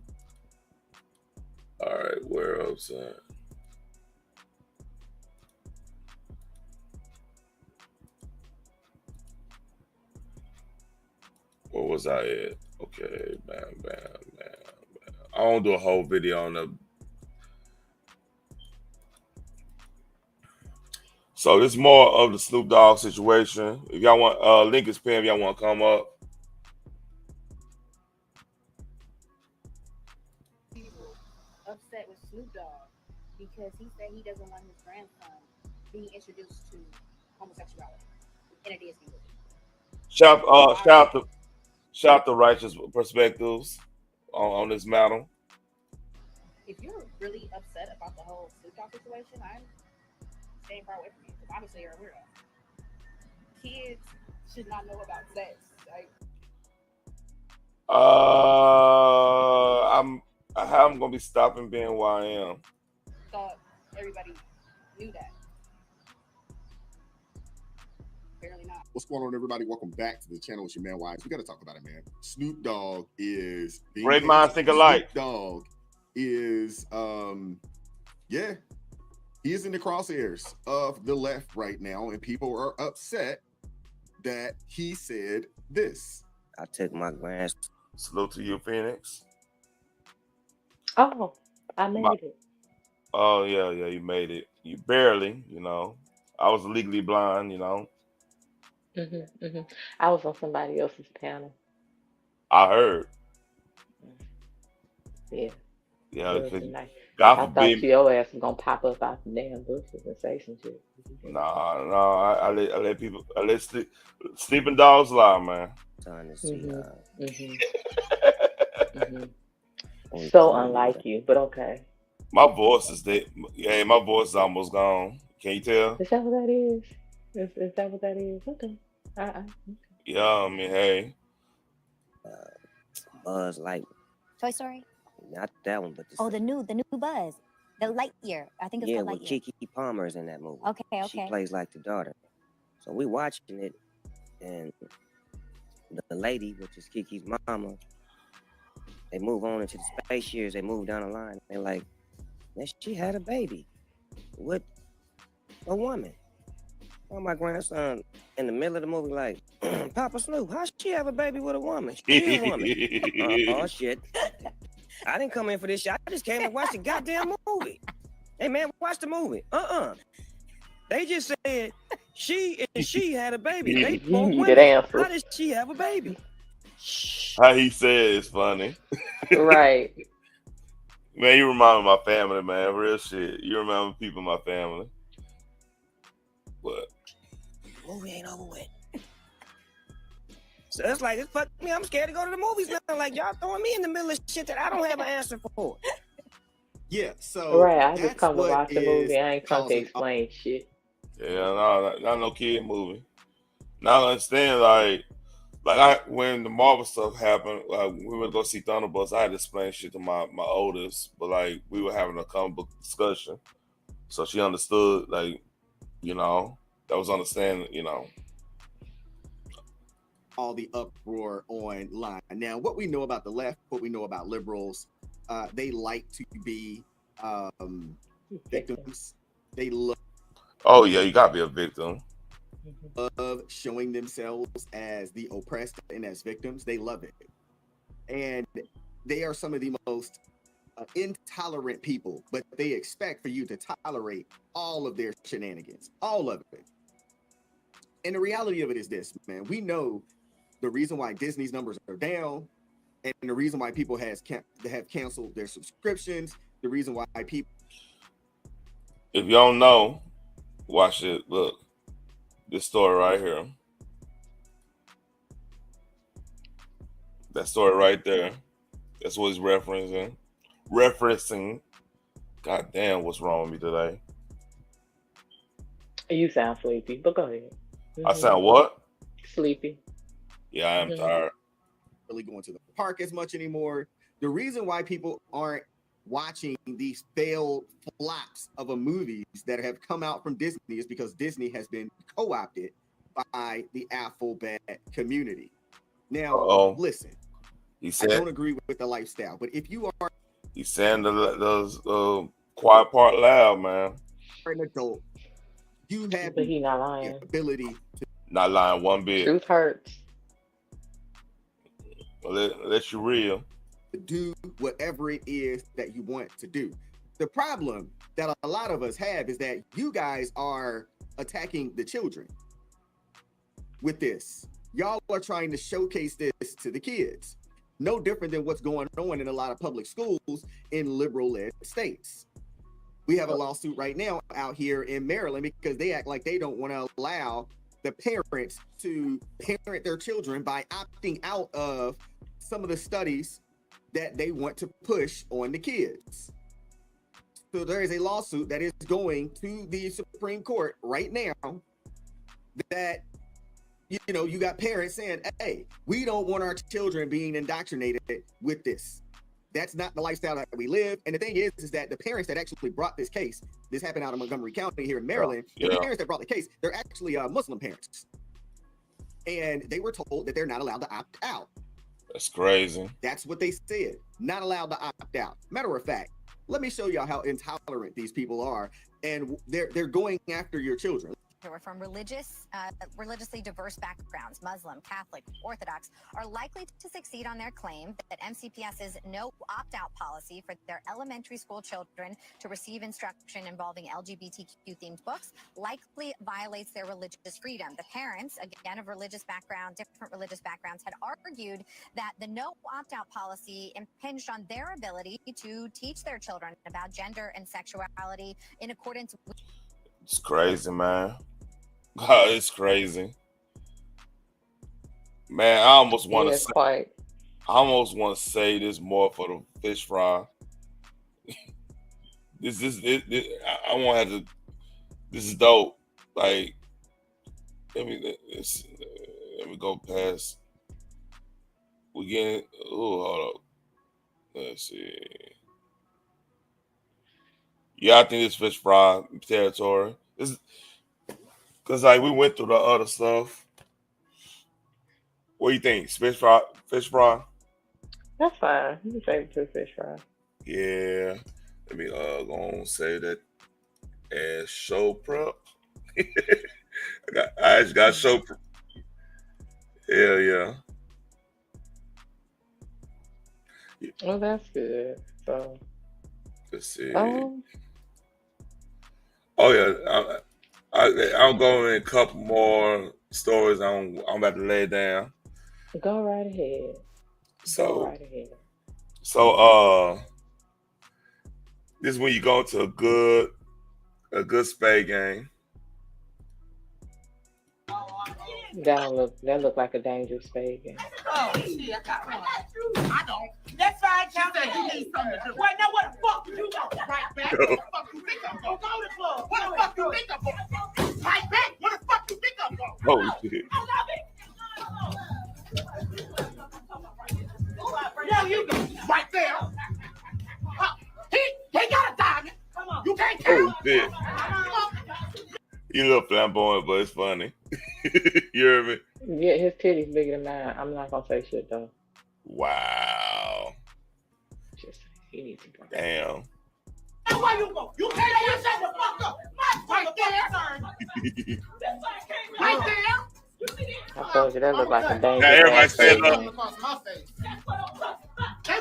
All right, where else at? Where was I at? Okay, bam. I won't do a whole video on the. So this is more of the Snoop Dogg situation. If y'all want, link is pinned. If y'all want to come up. Upset with Snoop Dogg because he said he doesn't want his grandson being introduced to homosexuality in a Disney movie. Shout out to Righteous Perspectives on this matter. If you're really upset about the whole Snoop Dogg situation, I'm staying far away from you because obviously you're aware of. Kids should not know about sex. I'm gonna be stopping being who I am. Thought everybody knew that. Apparently not. What's going on, everybody? Welcome back to the channel. It's your man Wise. We got to talk about it, man. Snoop Dogg is being Great minds think alike. Snoop Dogg is yeah, he is in the crosshairs of the left right now, and people are upset that he said this. I took my grand. Salute to you, Phoenix. Oh, I made it. Oh yeah, you made it. You barely, you know. I was legally blind, you know. I was on somebody else's panel. I heard. Yeah. Yeah, It was because nice. God I forbid. thought your ass was gonna pop up out the damn bushes and say some shit. Nah. I let people. I let sleeping dogs lie, man. So unlike you, but okay. My voice is dead. Hey, my voice is almost gone. Can you tell? Is that what that is? Is that what that is? Okay. Yeah, I mean, hey. Buzz like Toy Story? not that one, but The new Buzz. The Lightyear. I think it's yeah, called with Lightyear. Kiki Palmer's in that movie. Okay. She plays like the daughter. So we watching it, and the lady, which is Kiki's mama, they move on into the space years. They move down the line. They're like, man, she had a baby with a woman. Oh, my grandson in the middle of the movie, like, Papa Snoop, how she have a baby with a woman? She a woman. Oh shit! I didn't come in for this shit. I just came to watch the goddamn movie. Hey man, watch the movie. They just said she had a baby. They both women. How does she have a baby? How he said it's funny. Right. Man, you remind me of my family, man. Real shit. You remember people in my family. But the movie ain't over with. So it's like, it's fuck me. I'm scared to go to the movies now. Like, y'all throwing me in the middle of shit that I don't have an answer for. Yeah, so right, I just come to watch the movie. I ain't come to explain shit. Yeah, no kid movie. Now I understand, when the Marvel stuff happened, like we went to go see Thunderbolts, I had to explain shit to my oldest, but like we were having a comic book discussion, so she understood, like, you know, that was understanding, you know. All the uproar online. Now, what we know about the left, what we know about liberals, they like to be victims. They love. Oh yeah, you gotta be a victim. Of showing themselves as the oppressed and as victims. They love it, and they are some of the most intolerant people. But they expect for you to tolerate all of their shenanigans, all of it. And the reality of it is this, man. We know the reason why Disney's numbers are down And the reason why people have canceled their subscriptions, the reason why people. If you don't know, watch it. Look, this story right here. That story right there. That's what he's referencing. God damn, what's wrong with me today? You sound sleepy, but go ahead. I sound what? Sleepy. Yeah, I am tired. Really going to the park as much anymore. The reason why people aren't watching these failed flops of a movies that have come out from Disney is because Disney has been co-opted by the alphabet community. Now, listen, I don't agree with the lifestyle, but if you are, he's saying those quiet part loud, man. An adult, you have but he not lying. The ability to not lying one bit. Truth hurts. Well, let you real. Do whatever it is that you want to do. The problem that a lot of us have is that you guys are attacking the children with this. Y'all are trying to showcase this to the kids. No different than what's going on in a lot of public schools in liberal-led states. We have a lawsuit right now out here in Maryland because they act like they don't want to allow the parents to parent their children by opting out of some of the studies that they want to push on the kids. So there is a lawsuit that is going to the Supreme Court right now that, you know, you got parents saying, hey, we don't want our children being indoctrinated with this. That's not the lifestyle that we live. And the thing is that the parents that actually brought this case, this happened out of Montgomery County here in Maryland, the parents that brought the case, they're actually Muslim parents. And they were told that they're not allowed to opt out. That's crazy. That's what they said. Not allowed to opt out. Matter of fact, let me show y'all how intolerant these people are. And they're going after your children. Who are from religiously diverse backgrounds, Muslim, Catholic, Orthodox, are likely to succeed on their claim that MCPS's no opt-out policy for their elementary school children to receive instruction involving LGBTQ-themed books likely violates their religious freedom. The parents, again of different religious backgrounds, had argued that the no opt-out policy impinged on their ability to teach their children about gender and sexuality in accordance with. It's crazy, man. God, it's crazy. Man, I almost want to say, I almost want to say this more for the fish fry. This I want to have to. This is dope. Like, let me go past. We getting. Oh, hold up. Let's see. Yeah, I think it's fish fry territory. Because like we went through the other stuff. What do you think? Fish fry? That's fine. You can save it to fish fry. Yeah. Let me go on say that as show prep. I just got show prep. Hell yeah. Well, that's good. So let's see. Oh yeah. I'll go in a couple more stories. I'm about to lay down. Go right ahead. So, go right ahead. So, this is when you go to a good spade game. That look like a dangerous spade game. Oh shit, I got one. I know. That's fine, Count. You need something to do. Wait, now what the fuck you got? Right back. What the fuck you think I'm going? Go to the club. What the fuck you think I'm going? Right back. What the fuck you think I'm going? Oh shit. I love it. Yo, you go right there. He got a diamond. Come on. You can't count. Oh shit. You look flamboyant, but it's funny. You hear me? Yeah, his titties bigger than mine. I'm not gonna say shit though. Wow. Just he needs to go. Damn. That's why you go. You can't shut the fuck up. Right there. Right there. I told you that look like a dangerous. Now everybody say it. They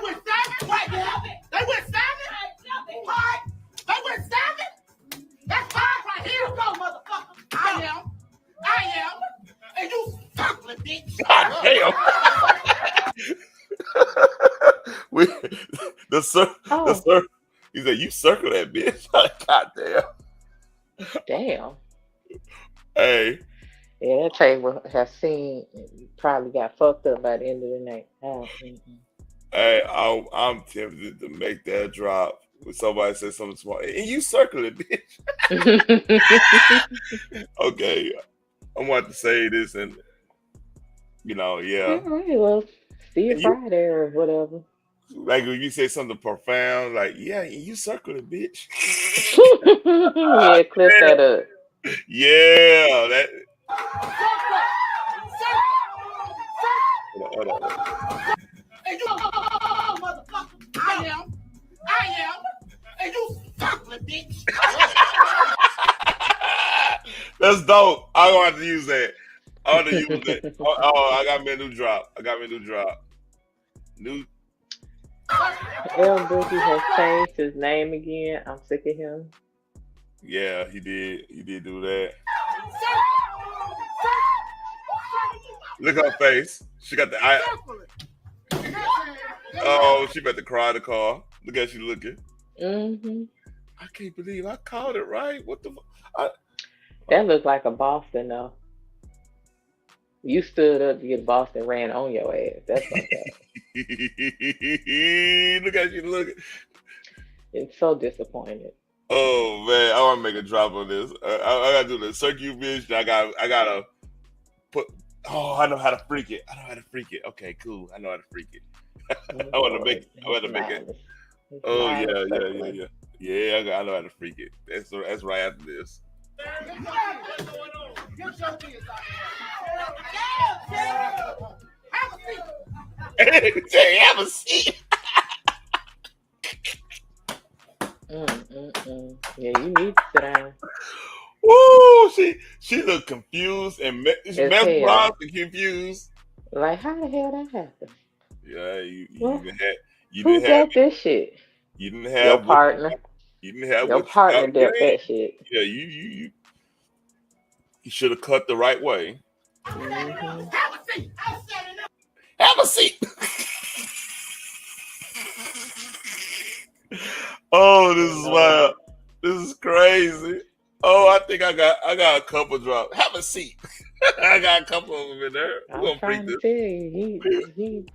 went seven. Right there. They went seven. Right. They went seven. That's five right here. Go, motherfucker. I am. And you suckling, bitch. God damn. the sir, he said, "You circle that bitch." God damn. Damn. Hey. Yeah, that table has probably got fucked up by the end of the night. Hey, I'm tempted to make that drop when somebody says something smart. And you circle it, bitch. Okay. I'm going to say this and, yeah. All right, well, see you Friday or whatever. Like if you say something profound, like, yeah, you circle it, bitch. Yeah, clip that up. Yeah, that. Hold on. And you, motherfucker, I am. And you circling, bitch. That's dope. I'm going to have to use that. I want to use it. Oh, I got me a new drop. L Boogie has changed his name again. I'm sick of him. Yeah, he did. He did do that. Look at her face. She got the eye. Oh, she about to cry in the car. Look at she looking. Mm-hmm. I can't believe I called it right. What the? That looked like a Boston though. You stood up to get Boston ran on your ass. That's fucked up. Look at you looking. It's so disappointed. Oh man, I want to make a drop on this. I gotta do the circuit bitch. I gotta put. Oh, I know how to freak it. Okay, cool. I know how to freak it. I want to make it. Oh yeah. Yeah, I know how to freak it. That's right after this. Have a seat. Yeah, you need to sit down. Woo! She looked confused and mesmerized and confused. Like, how the hell that happened? Yeah, Who got this shit? You didn't have your partner. You didn't have your partner did that shit. Yeah, you should have cut the right way. Mm-hmm. Have a seat. Oh, this is wild. This is crazy. Oh, I think I got a couple drops. Have a seat. I got a couple of them in there. We're I'm trying to tell you,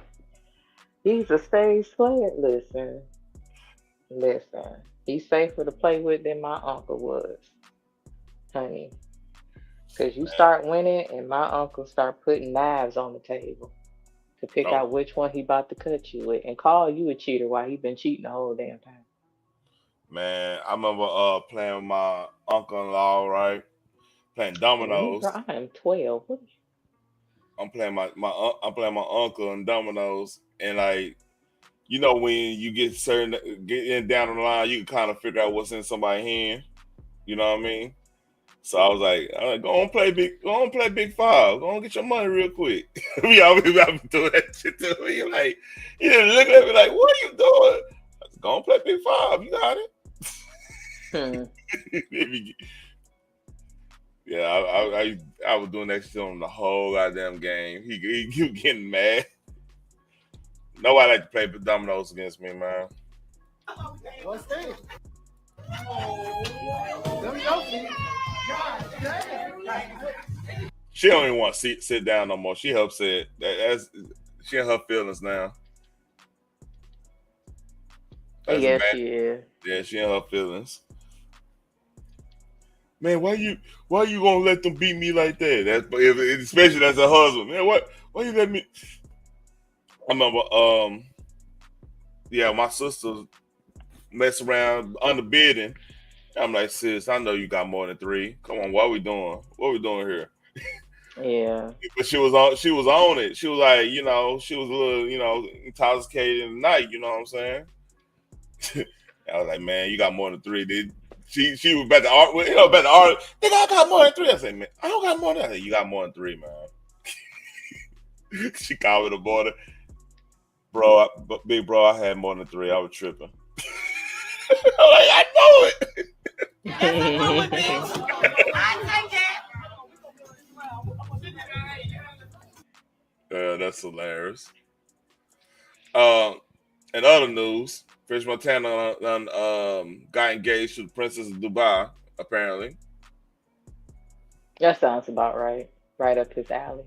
he's a stage player. Listen. He's safer to play with than my uncle was, honey. Because you start winning, and my uncle start putting knives on the table to pick out which one he about to cut you with, and call you a cheater while he been cheating the whole damn time. Man, I remember playing with my uncle-in-law, right? Playing dominoes. I am 12. What? I'm playing my uncle in dominoes, and like, you know, when you get down the line, you can kind of figure out what's in somebody's hand. You know what I mean? So I was like, go on play big five. Go on get your money real quick. We always doing that shit to me. Like, he didn't look at me like, what are you doing? I said, go on play big five. You got it. Yeah, I was doing that shit on the whole goddamn game. He was getting mad. Nobody like to play dominoes against me, man. What's that? She don't even want to sit down no more. She upset. She in her feelings now. Yes, she is. Yeah, she in her feelings. Man, why you gonna let them beat me like that? Especially as a husband, man. Why you let me? I remember, my sister mess around underbidding. I'm like, sis, I know you got more than 3. Come on, what we doing here? Yeah. But she was on it. She was like, she was a little, intoxicated in the night. You know what I'm saying? I was like, man, you got more than 3, dude. She was about to argue. Think I got more than 3. I said, man, I don't got more than 3. You got more than 3, man. She called me the border. Bro, big bro, I had more than 3. I was tripping. I'm like, I know it. That's hilarious. In other news, Fish Montana got engaged to the Princess of Dubai, apparently. That sounds about right. Right up his alley.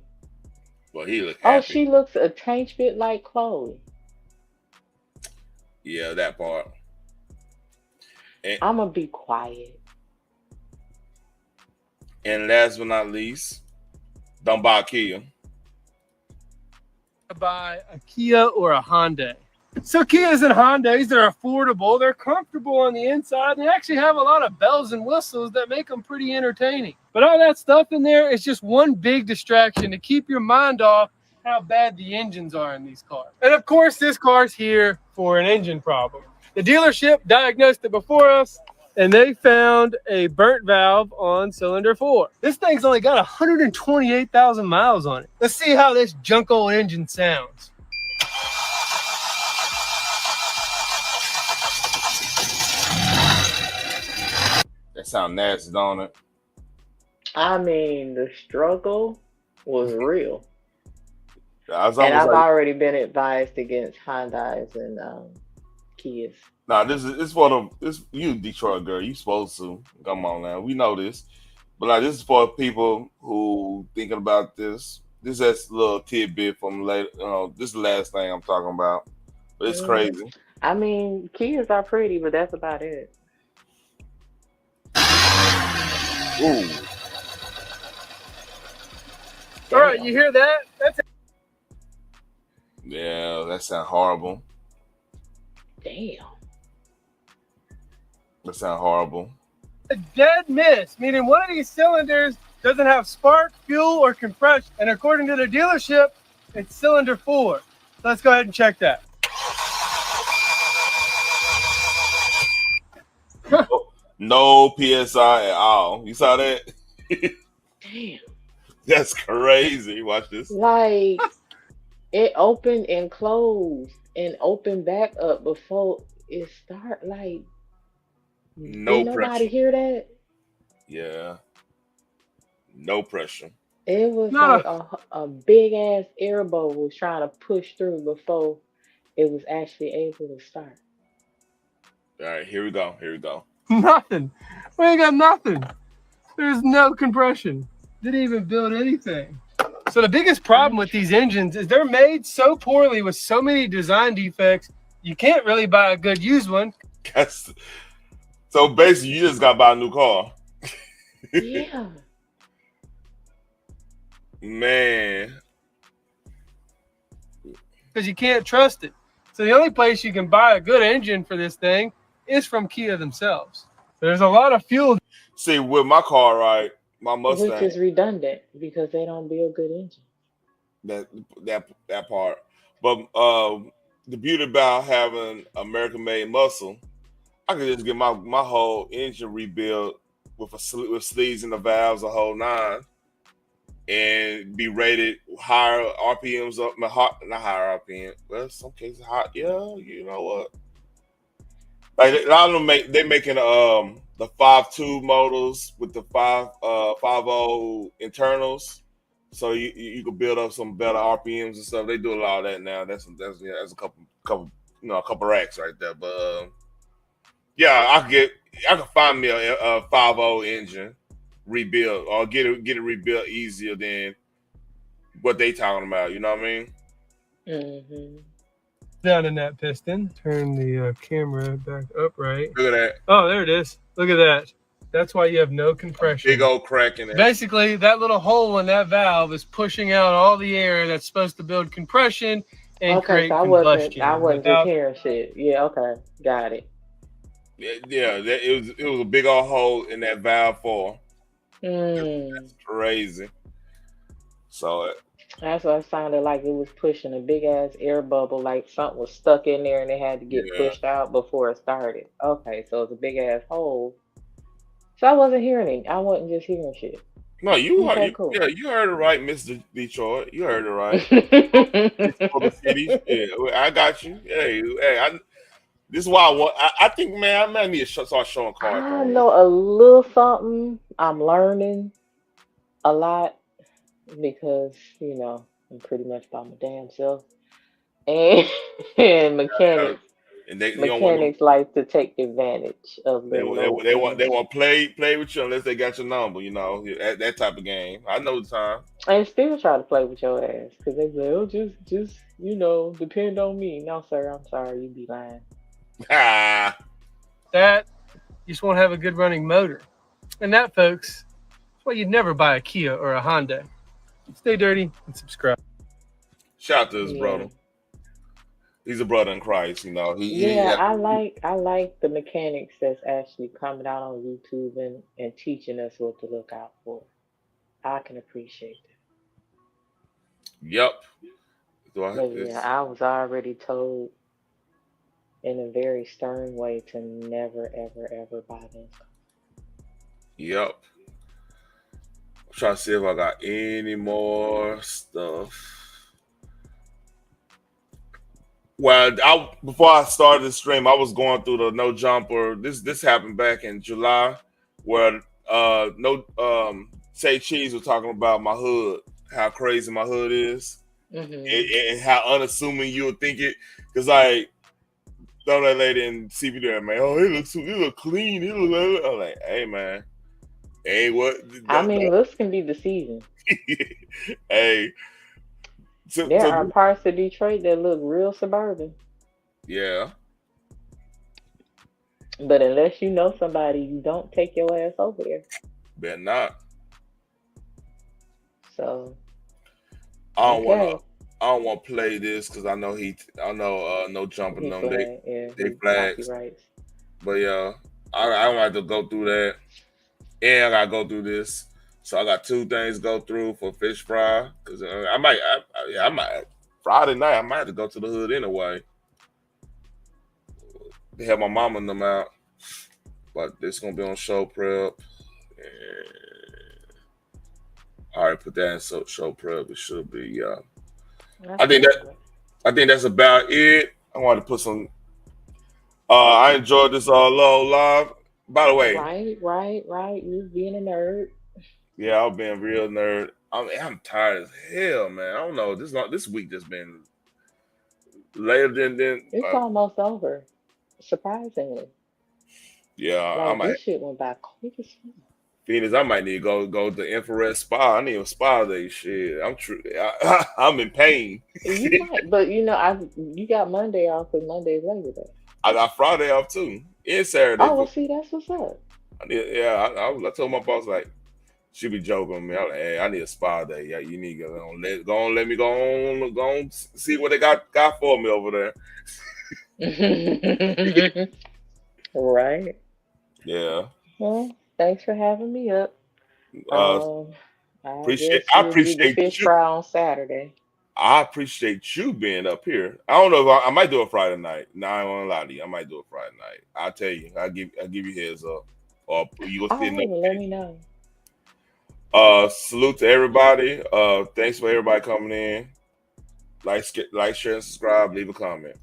Well, he looked Oh, happy. she looks a tank bit like Chloe. Yeah, that part. I'm gonna be quiet. And last but not least, don't buy a Kia. Buy a Kia or a Hyundai. So Kias and Hondas, they're affordable, they're comfortable on the inside, they actually have a lot of bells and whistles that make them pretty entertaining. But all that stuff in there is just one big distraction to keep your mind off how bad the engines are in these cars. And of course, this car's here for an engine problem. The dealership diagnosed it before us, and they found a burnt valve on cylinder 4. This thing's only got 128,000 miles on it. Let's see how this junk old engine sounds. That sound nasty, don't it? I mean, the struggle was real. It's And almost I've like, already been advised against Hyundais and Kias. nah, this for this you Detroit girl. You supposed to come on now. We know this, but like this is for people who thinking about this. This is a little tidbit from later. This is the last thing I'm talking about, but it's crazy. I mean, Kias are pretty, but that's about it. Ooh. All right, you hear that? That's Yeah, that sounds horrible. Damn. That sounds horrible. a dead miss, meaning one of these cylinders doesn't have spark, fuel, or compression. And according to the dealership, it's cylinder 4. So let's go ahead and check that. No PSI at all. You saw that? Damn. That's crazy. Watch this. Like, it opened and closed and opened back up before it start. Like, No did pressure. nobody hear that? Yeah. No pressure. It was Not like a big ass airboat was trying to push through before it was actually able to start. All right, here we go. Here we go. Nothing. We ain't got nothing. There's no compression. Didn't even build anything. So the biggest problem with these engines is they're made so poorly with so many design defects, you can't really buy a good used one. So basically, you just got to buy a new car. Yeah. Man. Because you can't trust it. So the only place you can buy a good engine for this thing is from Kia themselves. There's a lot of fuel. See, with my car, right, my Mustang. Which is redundant because they don't build good engines. That part. But the beauty about having American-made muscle, I could just get my whole engine rebuilt with sleeves and the valves, a whole nine, and be rated higher RPMs up. Not higher RPM. Well, in some cases, high. Yeah, you know what? Like a lot of them making the 5.2 motors with the 5.0 internals, so you can build up some better RPMs and stuff. They do a lot of that now. That's a couple a couple racks right there. But yeah, I can find me a 5.0 engine rebuild or get it rebuilt easier than what they talking about. You know what I mean? Mm-hmm. Down in that piston. Turn the camera back upright. Look at that. Oh, there it is. Look at that. That's why you have no compression. Big old crack in it. Basically, that little hole in that valve is pushing out all the air that's supposed to build compression and create so combustion. I wasn't just hearing shit. Yeah, okay, got it. Yeah, it was a big old hole in that valve 4. That's crazy. So that's what it sounded like. It was pushing a big ass air bubble, like something was stuck in there and it had to get pushed out before it started. Okay, so it's a big ass hole. So I wasn't hearing it. I wasn't just hearing shit. No, you Okay, heard cool. you heard it right, Mr. Detroit. You heard it right. For the city. Yeah, I got you. Hey, this is why I think, man, I might need to start showing cars. I know a little something. I'm learning a lot because, I'm pretty much by my damn self. and mechanics And they don't want mechanics like to take advantage of the low they end. want play with you unless they got your number. You know that type of game. I know the time. And still try to play with your ass because they say, oh, just depend on me. No, sir, I'm sorry, you be lying. That you just won't have a good running motor. And that, folks, that's why you'd never buy a Kia or a Honda. Stay dirty and subscribe. Shout out to his brother. He's a brother in Christ, you know. I like the mechanics that's actually coming out on YouTube and teaching us what to look out for. I can appreciate that. Yep. But I was already told in a very stern way to never, ever, ever buy this. Yep. I'm trying to see if I got any more stuff. Well, before I started the stream, I was going through the no jumper. This happened back in July, where Say Cheese was talking about my hood, how crazy my hood is, and how unassuming you would think it. Because like, throw that lady in CBD, man. Oh, he look clean. He look. I'm like, hey man, hey what? Looks can be deceiving. Hey. There are parts of Detroit that look real suburban. Yeah. But unless you know somebody, you don't take your ass over there. Better not. So I don't want to play this because I know no jumping them. They flags. But yeah, I don't have to go through that. And I gotta go through this. So I got 2 things to go through for fish fry because I might Friday night I might have to go to the hood anyway. They have my mama and them out, but this gonna be on show prep. And I already put that in show prep. It should be I think that's about it. I wanted to put some. I enjoyed this low live. By the way, right. You being a nerd. Yeah, I've been real nerd. I'm tired as hell, man. I don't know. This week just been later than. It's almost over, surprisingly. Yeah, this shit went by quick as fuck. Phoenix, I might need to go to infrared spa. I need a spa day. Shit, I'm in pain. You might, but you got Monday off because Monday's Labor Day. I got Friday off too, and Saturday. Oh, well, see, that's what's up. I told my boss like. She be joking with me. I'm like, hey, I need a spa day. Yeah, you need to let me go on see what they got for me over there. Right. Yeah. Well, thanks for having me up. I appreciate the fish fry on Saturday. I appreciate you being up here. I don't know if I might do a Friday night. No, I won't lie to you. I might do a Friday night. I'll tell you. I'll give you heads up. Or you go see let me know. Salute to everybody. Thanks for everybody coming in. Like, share, and subscribe. Leave a comment.